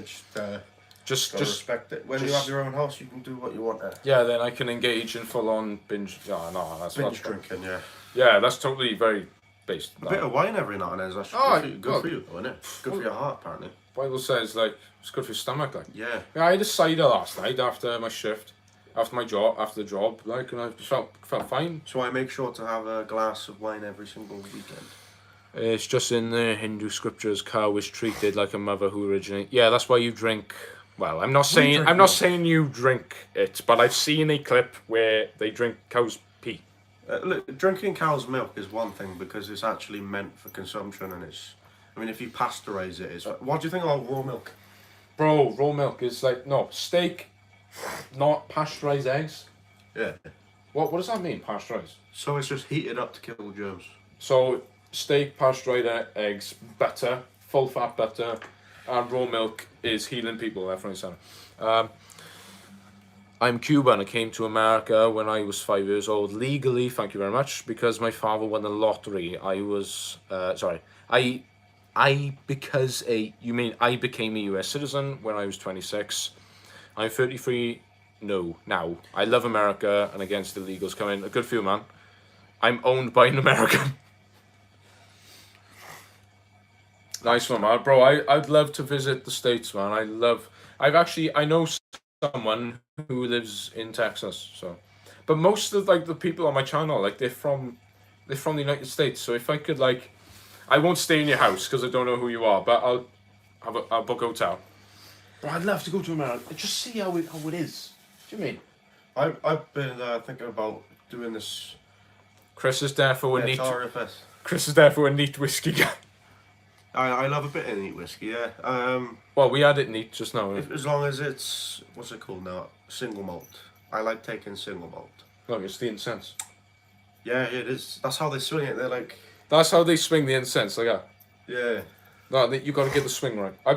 Just respect it. When you have your own house, you can do what you want. yeah. Then I can engage in full-on binge. Yeah, no, that's Drinking, yeah. Yeah, that's totally very based. A bit of wine every now and then is actually good for you, though, isn't it? Good for your heart, apparently. Bible says like it's good for your stomach, like. Yeah. Yeah, I had a cider last night after my shift, after the job, like, and I felt fine. So I make sure to have a glass of wine every single weekend. It's just in the Hindu scriptures, cow was treated like a mother who originated. Yeah, that's why you drink. Well, I'm not saying you drink it, but I've seen a clip where they drink cow's pee. Look, drinking cow's milk is one thing because it's actually meant for consumption, and I mean, if you pasteurize it, it's. What do you think about raw milk? Bro, raw milk is like no steak, not pasteurized eggs. Yeah. What does that mean, pasteurized? So it's just heated up to kill germs. So steak, pasteurized eggs, butter, full fat butter, and raw milk is healing people left, right, and centre. I'm Cuban. I came to America when I was 5 years old legally. Thank you very much. Because my father won the lottery. I became a U.S. citizen when I was 26. I'm 33. No, now I love America and against illegals coming. A good few, man. I'm owned by an American. Nice one, man, bro. I'd love to visit the States, man. I know someone who lives in Texas, so. But most of like the people on my channel, like they're from the United States. So if I could like, I won't stay in your house because I don't know who you are, but I'll book a hotel. But I'd love to go to America. Just see how it is. What do you mean? I've been thinking about doing this. Chris is there for a neat whiskey guy. I love a bit of neat whiskey, yeah. Well, we had it neat just now. As long as it's what's it called now? Single malt. I like taking single malt. Look, it's the incense. Yeah, it is. That's how they swing it. They're like. That's how they swing the incense, like that. Yeah. No, you got to get the swing right. I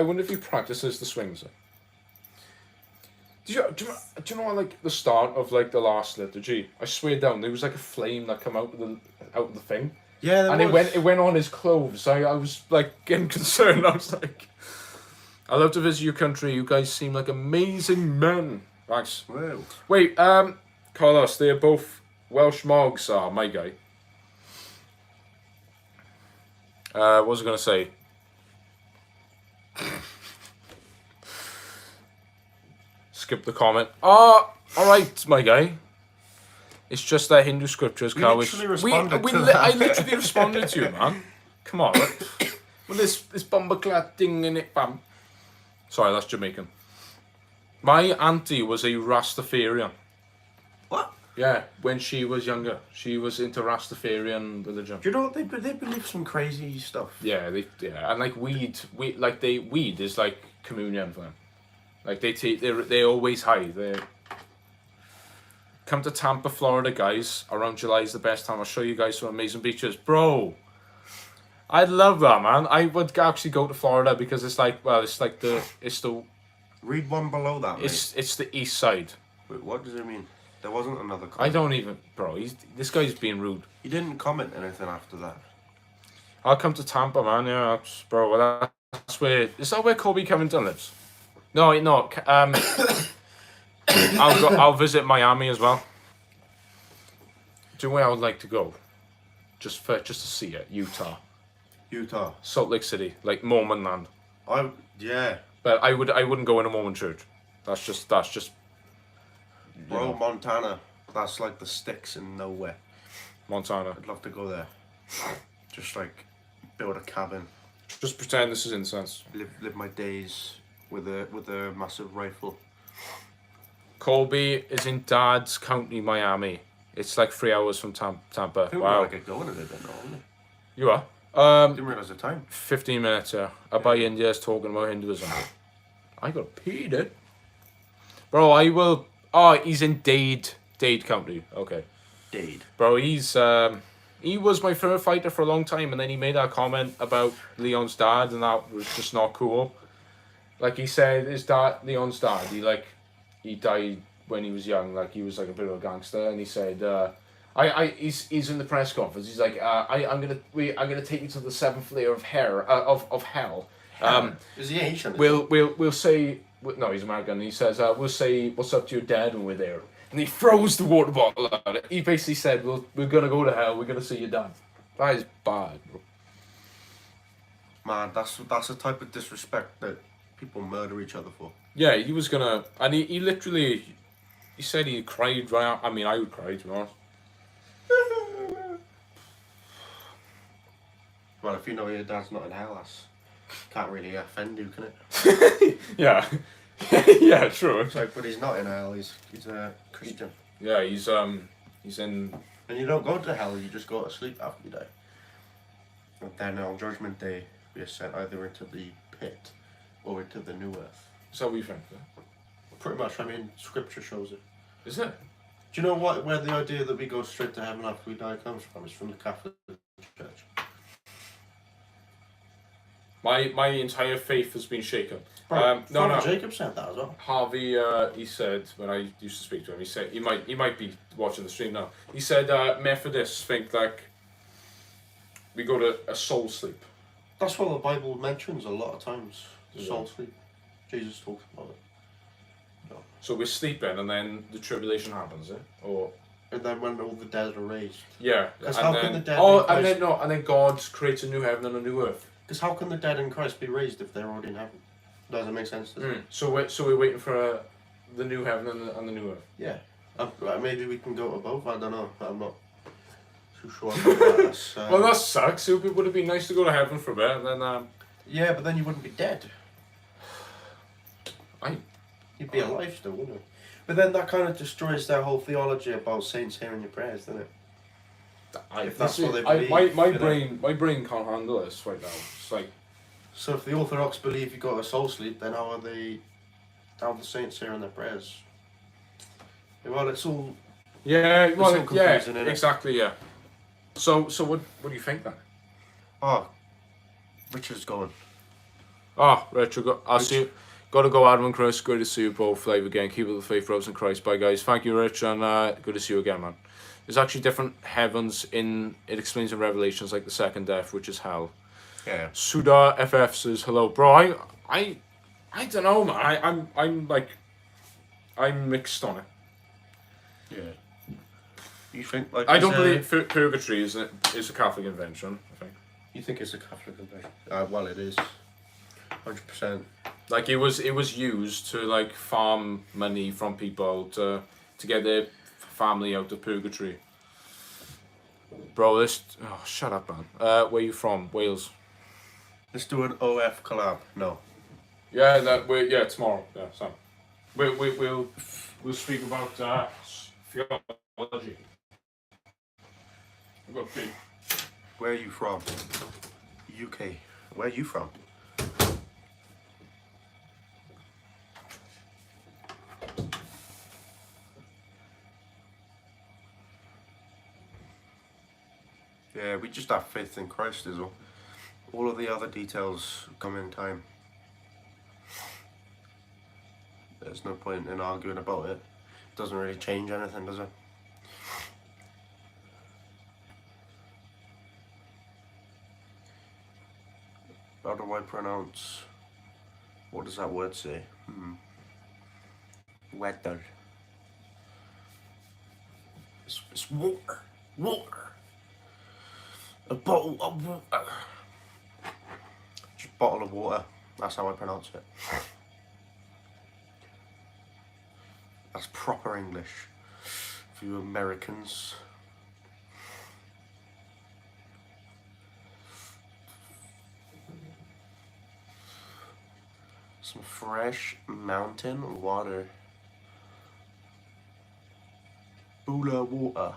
wonder if he practices the swings. Do you know like the start of like the last liturgy? I swear down there was like a flame that come out of the thing. Yeah, and it went on his clothes. I was like getting concerned. I was like, I love to visit your country. You guys seem like amazing men. Thanks. Wow. Wait, Carlos, they're both Welsh Mogs, are my guy. What was I gonna say? Skip the comment. Oh, all right, my guy. It's just that Hindu scriptures. I literally responded to you, man. Come on. Well, this bumperclad thing in it, bam. Sorry, that's Jamaican. My auntie was a Rastafarian. What? Yeah, when she was younger, she was into Rastafarian religion. Do you know what they believe some crazy stuff? Yeah, and like weed is like communion for them. Like they always hide. They come to Tampa, Florida, guys. Around July is the best time. I'll show you guys some amazing beaches, bro. I'd love that, man. I would actually go to Florida because it's like the. Read one below that. It's the east side. Wait, what does it mean? There wasn't another comment. I don't even, bro. This guy's being rude. He didn't comment anything after that. I'll come to Tampa, man. Yeah, bro. That's where. Is that where Kobe Covington lives? No. I'll visit Miami as well. Do you know where I would like to go? Just to see it, Utah, Salt Lake City, like Mormon land. Yeah. But I wouldn't go in a Mormon church. That's just. Bro, Montana. That's like the sticks in nowhere. Montana. I'd love to go there. Just like build a cabin. Just pretend this is incense. Live my days with a massive rifle. Colby is in Dad's County, Miami. It's like 3 hours from Tampa. I think wow. we're like going to live in, aren't we? You are? Didn't realise the time. 15 minutes, yeah. About India's talking about Hinduism. I got paid it. Bro, I will... Oh, he's in Dade County. Okay. Dade. Bro, he was my favourite fighter for a long time, and then he made that comment about Leon's dad, and that was just not cool. Like, he said, Leon's dad, he died when he was young, like, he was like a bit of a gangster, and he said, he's in the press conference, he's like, I'm gonna take you to the seventh layer of hell. Is he Asian? We'll say, no, he's American, and he says, we'll say, what's up to your dad when we're there? And he throws the water bottle at it. He basically said, we're gonna go to hell, we're gonna see your dad. That is bad, bro. Man, that's the type of disrespect that people murder each other for. Yeah, he was gonna, and he literally, he said he cried right out. I mean, I would cry, to be honest. Well, if you know your dad's not in hell, that's can't really offend you, can it? Yeah. Yeah, true. It's like, but he's not in hell. He's a Christian. Yeah, he's in. And you don't go to hell. You just go to sleep after you die. And then on Judgment Day, we are sent either into the pit or into the new earth. Is that what you think? Yeah? Pretty much. I mean, Scripture shows it. Is it? Do you know where the idea that we go straight to heaven after we die comes from? It's from the Catholic Church. My entire faith has been shaken. Right. No. Jacob said that as well. Harvey, he said when I used to speak to him, he said he might be watching the stream now. He said Methodists think like we go to a soul sleep. That's what the Bible mentions a lot of times. Soul sleep. Jesus talks about it. No. So we're sleeping, and then the tribulation happens, or. And then when all the dead are raised. Yeah. Because how can the dead? And then God creates a new heaven and a new earth. Because how can the dead in Christ be raised if they're already in heaven? Doesn't make sense, does it? So we're waiting for the new heaven and the new earth. Yeah. Maybe we can go to both. I don't know. I'm not too sure about that. Well, that sucks. It would have been nice to go to heaven for a bit, and then. Yeah, but then you wouldn't be dead. You'd be Oh. alive still, wouldn't you? But then that kind of destroys their whole theology about saints hearing your prayers, doesn't it? If that's what they believe. My brain can't handle this right now. It's like. So if the Orthodox believe you go to soul sleep, then how are the saints hearing their prayers? Well, it's all. Yeah. Well, all confusing, innit? Exactly. Yeah. So what do you think then? Oh, Richard's going. Ah, Richard, I'll see you. Gotta go, Adam and Chris. Good to see you both live again. Keep up the faith, brothers in Christ. Bye, guys. Thank you, Rich, and good to see you again, man. There's actually different heavens it explains in Revelations, like the second death, which is hell. Yeah. Suda FF says hello, bro. I don't know, man. I'm mixed on it. Yeah. You think like? I don't believe purgatory is a Catholic invention. I think. You think it's a Catholic invention? Well, it is. 100%. Like it was used to like farm money from people to get their family out of purgatory. Bro, shut up, man. Where you from? Wales. Let's do an OF collab. No. Yeah, tomorrow. Yeah, Sam. We'll speak about theology. I've got big. Where are you from? UK. Where are you from? Yeah, we just have faith in Christ is all. All of the other details come in time. There's no point in arguing about it. It doesn't really change anything, does it? How do I pronounce... What does that word say? Weather. It's water. Water. A bottle of water. Just bottle of water. That's how I pronounce it. That's proper English for you Americans. Some fresh mountain water. Bula water.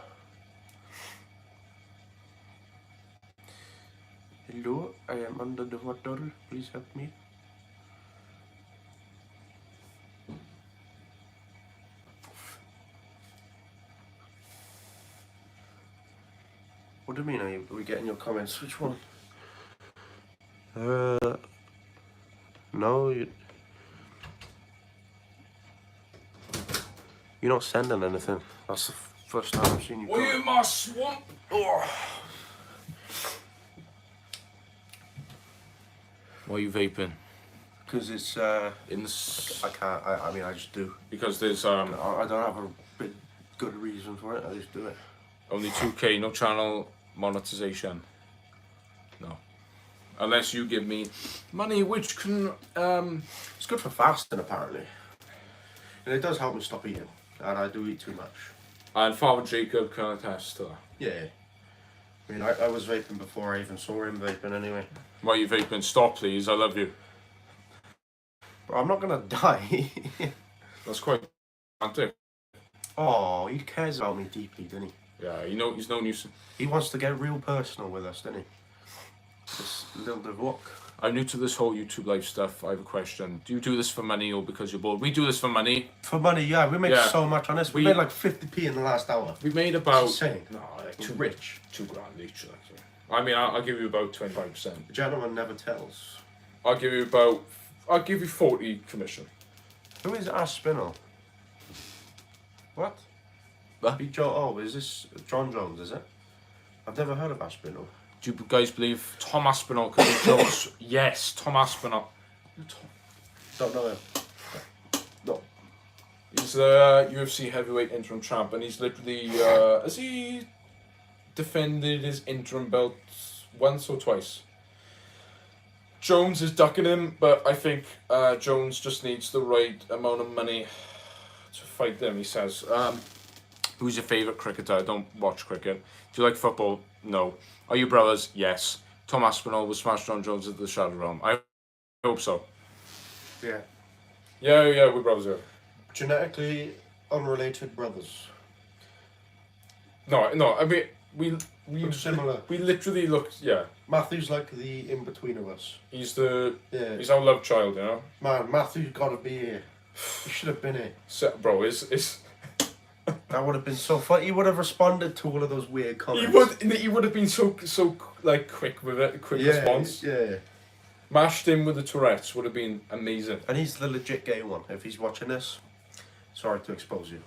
Hello, I am under the water. Please help me. What do you mean? Are we getting your comments? Which one? No, you're not sending anything. That's the first time I've seen you. We must swamp. Oh. Why are you vaping? Because it's In I can't. I mean, I just do. because there's I don't have a big good reason for it. I just do it. only 2K, no channel monetization. No, unless you give me money, which can It's good for fasting, apparently, and it does help me stop eating. And I do eat too much. And Father Jacob can attest to that. Yeah. I mean, I was vaping before I even saw him vaping anyway. Why are you vaping? Stop, please. I love you. Bro, I'm not gonna die. That's quite romantic. Oh, he cares about me deeply, doesn't he? Yeah, you know, he's no nuisance. He wants to get real personal with us, doesn't he? This little Devok. I'm new to this whole YouTube live stuff. I have a question. Do you do this for money or because you're bored? We do this for money. For money, yeah, we make Yeah. so much on this. We made like 50p in the last hour. We made about... It's insane. No, like We're two, rich. $2 each. Actually. I mean, I'll give you about 25%. The gentleman never tells. I'll give you 40 commission. Who is Aspinall? What? Oh, is this John Jones, is it? I've never heard of Aspinall. Do you guys believe Tom Aspinall could be jokes? Yes, Tom Aspinall. Don't know him. No. He's the UFC heavyweight interim champ, and he's literally has he defended his interim belt once or twice? Jones is ducking him, but I think Jones just needs the right amount of money to fight them. He says. Who's your favourite cricketer? I don't watch cricket. Do you like football? No. Are you brothers? Yes. Tom Aspinall will smash John Jones into the Shadow Realm. I hope so. Yeah. Yeah, we're brothers. Yeah. Genetically unrelated brothers. No. I mean, we Look similar. We literally look. Yeah. Matthew's like the in between of us. He's Yeah. our love child, you know. Man, Matthew's got to be here. He should have been here. So, bro, is That would have been so fun. He would have responded to all of those weird comments. he would have been so like quick with it, quick response. Yeah. Mashed in with the Tourette's would have been amazing. And he's the legit gay one. If he's watching this, sorry to expose you.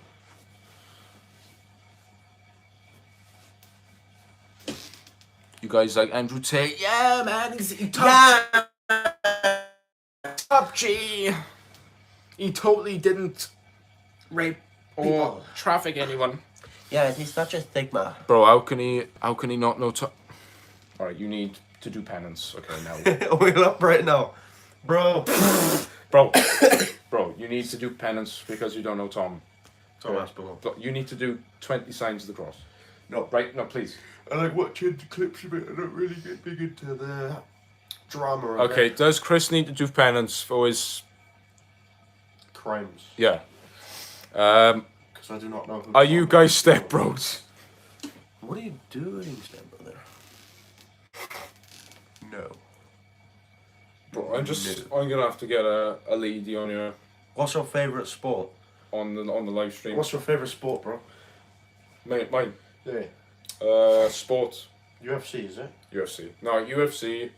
You guys like Andrew Tate? Yeah, man, he top G. He totally didn't rape or People. traffic anyone. Yeah, he's such a stigma. Bro, how can he not know Tom? Alright, you need to do penance. Okay, now. We're up right now. Bro. Bro, you need to do penance because you don't know Tom. Tom Aspinall. You need to do 20 signs of the cross. No. Right? No, please. I like watching clips of it. I don't really get big into the drama of Okay, it. does Chris need to do penance for his... Crimes. Yeah. Because I do not know who Are Tom you is. guys stepbros? What are you doing, stepbrother? No. Bro, I'm gonna have to get a lady on your What's your favourite sport? on the live stream. What's your favourite sport, bro? Mine. Yeah. Sport. UFC, is it? UFC. No, UFC,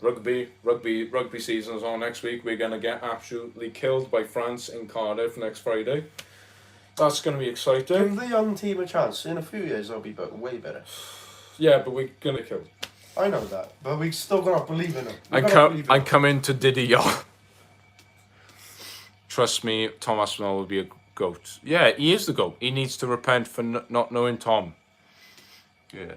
rugby season is on next week. We're gonna get absolutely killed by France in Cardiff next Friday. That's gonna be exciting. Give the young team a chance. In a few years, they'll be way better. Yeah, but we're gonna kill. I know that, but we still gotta believe in them. I'm coming to Diddy, y'all. Trust me, Tom Aspinall will be a goat. Yeah, he is the goat. He needs to repent for not knowing Tom. Yeah.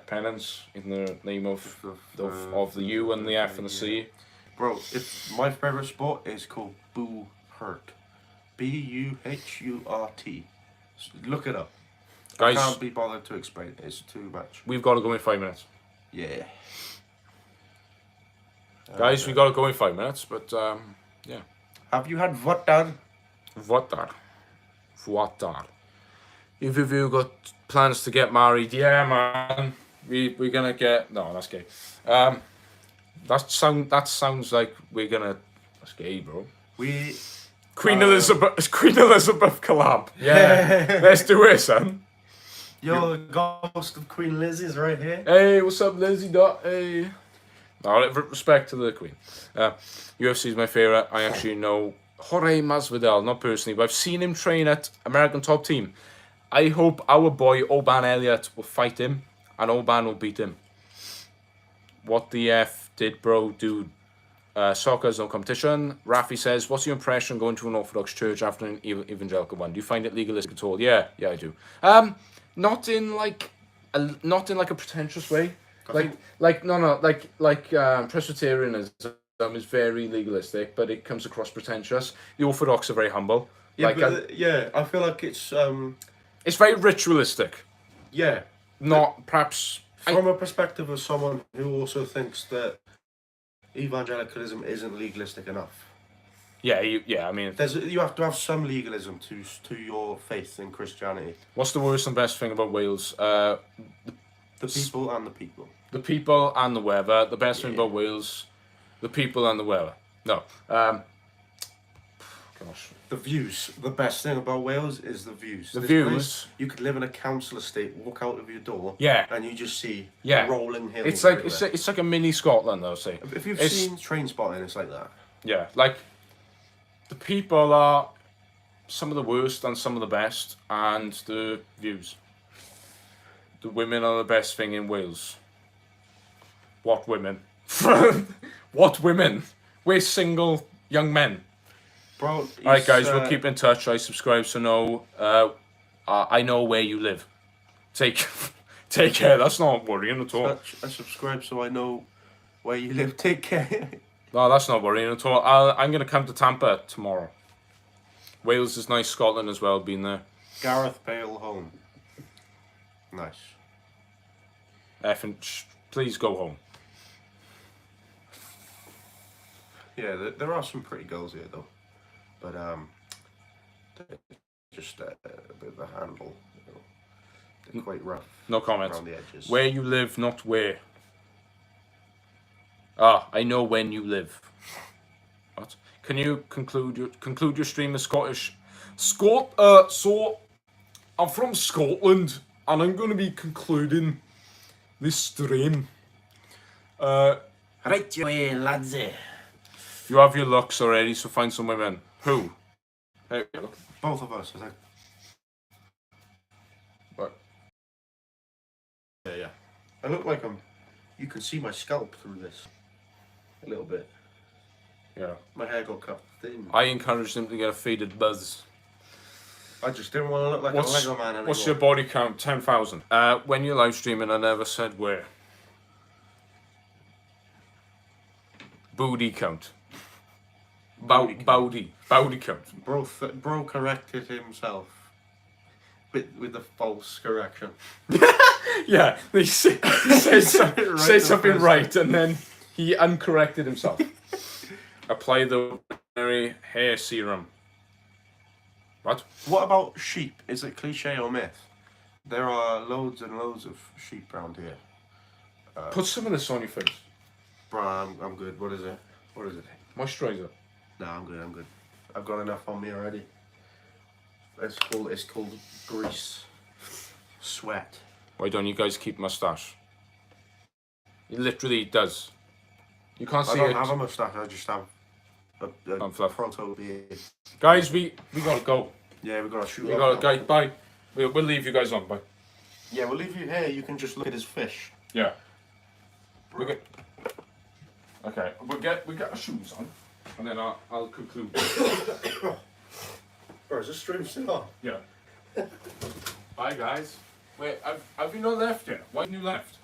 Penance in the name of the U and the F and the C. Bro, if my favourite sport is called Boo Hurt. Buhurt. Look it up. Guys, I can't be bothered to explain it. It's too much. we've got to go in 5 minutes. Yeah. Guys, we got to go in 5 minutes, but yeah. Have you had vodka? What? If you got plans to get married, yeah, man. we're gonna get no. That's gay. That sounds like we're gonna. That's gay, bro. Queen Elizabeth collab. Yeah, let's do it, son. Yo, the ghost of Queen Liz is right here. Hey, what's up, Lizzie? Hey. No, respect to the Queen. UFC is my favorite. I actually know Jorge Masvidal, not personally, but I've seen him train at American Top Team. I hope our boy Oban Elliott will fight him, and Oban will beat him. What the F did bro do? Soccer's no competition. Rafi says, what's your impression going to an Orthodox church after an evangelical one? Do you find it legalistic at all? Yeah, I do. Not in like a pretentious way. Presbyterianism is very legalistic, but it comes across pretentious. The Orthodox are very humble. I feel like it's very ritualistic. Yeah. Not perhaps from a perspective of someone who also thinks that evangelicalism isn't legalistic enough. I mean, you have to have some legalism to your faith in Christianity. What's the worst and best thing about Wales? The people and the people. The people and the weather. The best thing about Wales, the people and the weather. No. Gosh. The views. The best thing about Wales is the views. The views. You could live in a council estate, walk out of your door, and you just see rolling hills. It's like a mini Scotland, though. Say if you've seen Train Spotting, it's like that. Yeah, like the people are some of the worst and some of the best, and the views. The women are the best thing in Wales. What women? What women? We're single young men. Bro, alright guys, we'll keep in touch. I subscribe so I know where you live. Take care, that's not worrying at all. I subscribe so I know where you live. Take care. No, that's not worrying at all. I'm going to come to Tampa tomorrow. Wales is nice, Scotland as well, been there. Gareth Bale home. Nice. Please go home. Yeah, there are some pretty girls here though. But just a bit of a handle. You know. They're quite rough. No comment. Around the edges. Where you live, not where. I know when you live. What? Can you conclude your stream in Scottish? So I'm from Scotland, and I'm going to be concluding this stream. Right your way, lads. You have your looks already, so find some women. Who? Hey, both of us, I think. What? Yeah. I look like you can see my scalp through this. A little bit. Yeah. My hair got cut thin. I encouraged him to get a faded buzz. I just didn't want to look like a Lego man anymore. What's your body count? 10,000. When you're live streaming, I never said where. Booty count. Bowdy count. Bro corrected himself with a false correction. Yeah, he said something right, and then he uncorrected himself. Apply the ordinary hair serum. What? What about sheep? Is it cliche or myth? There are loads and loads of sheep around here. Put some of this on your face. Bro, I'm good. What is it? Moisturizer. No, I'm good. I've got enough on me already. It's called grease. Sweat. Why don't you guys keep mustache? It literally does. You can't see it. I don't have a mustache. I just have a proto beard. Guys, we gotta go. Yeah, we gotta shoot. We gotta go. Bye. We'll leave you guys on. Bye. Yeah, we'll leave you here. You can just look at his fish. Yeah. Okay. We get our shoes on, and then I'll conclude. Or is this stream still on? Yeah. Bye, guys. Wait, have you not left yet? Why haven't you left?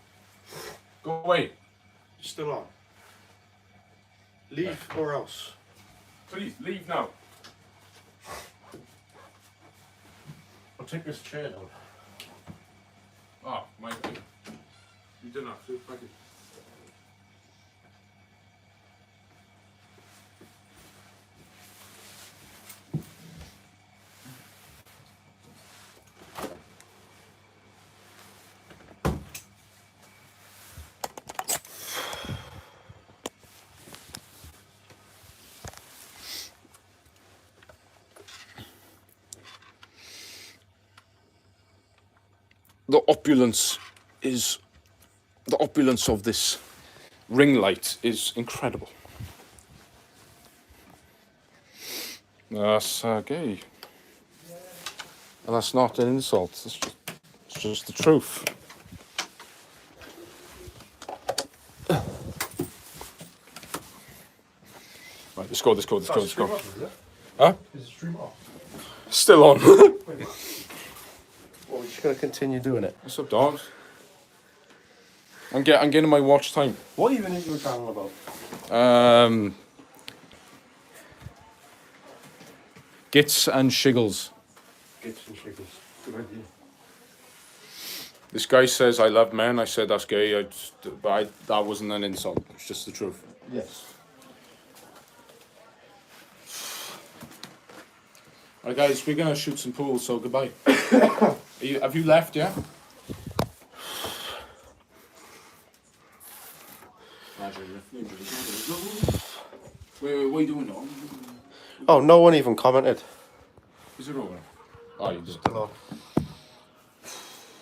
Go away. Still on. Leave or else. Please, leave now. I'll take this chair down. Oh, my God. You didn't have to. Thank you. the opulence of this ring light is incredible. That's gay. And that's not an insult. It's just the truth. Right, let's go. Huh? Is the stream off? Still on. Well, we're just going to continue doing it. What's up, dogs? I'm getting my watch time. What even is your channel about? Gits and shiggles. Gits and shiggles. Good idea. This guy says I love men. I said that's gay. That wasn't an insult. It's just the truth. Yes. Alright, guys, we're gonna shoot some pool. So goodbye. Have you left? Yeah. Wait, what are you doing now? Oh, no one even commented. Is it over? Oh, you did. Still on.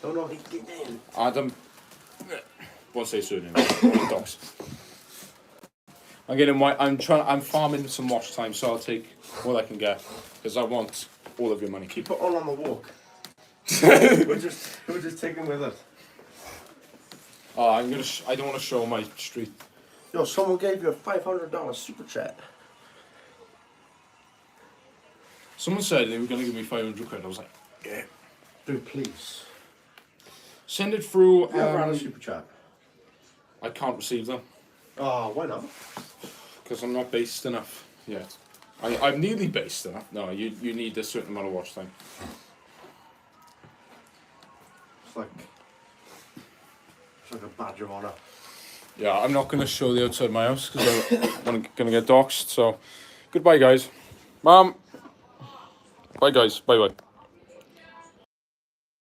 Don't know if he can get in. Adam. What's his surname? Dogs. I'm farming some watch time, so I'll take all I can get because I want all of your money. Keep it all on the walk. we're just taking with us. Oh, I don't want to show my street. Yo, someone gave you a $500 super chat. Someone said they were going to give me 500 quid. I was like, yeah. Dude, please. Send it through. You ever had a super chat? I can't receive them. Oh, why not? Because I'm not based enough yet. I'm nearly based enough. No, you need a certain amount of watch time. It's like a badge of honour. Yeah, I'm not going to show the outside of my house because I'm going to get doxxed. So, goodbye, guys. Mom. Bye, guys. Bye-bye.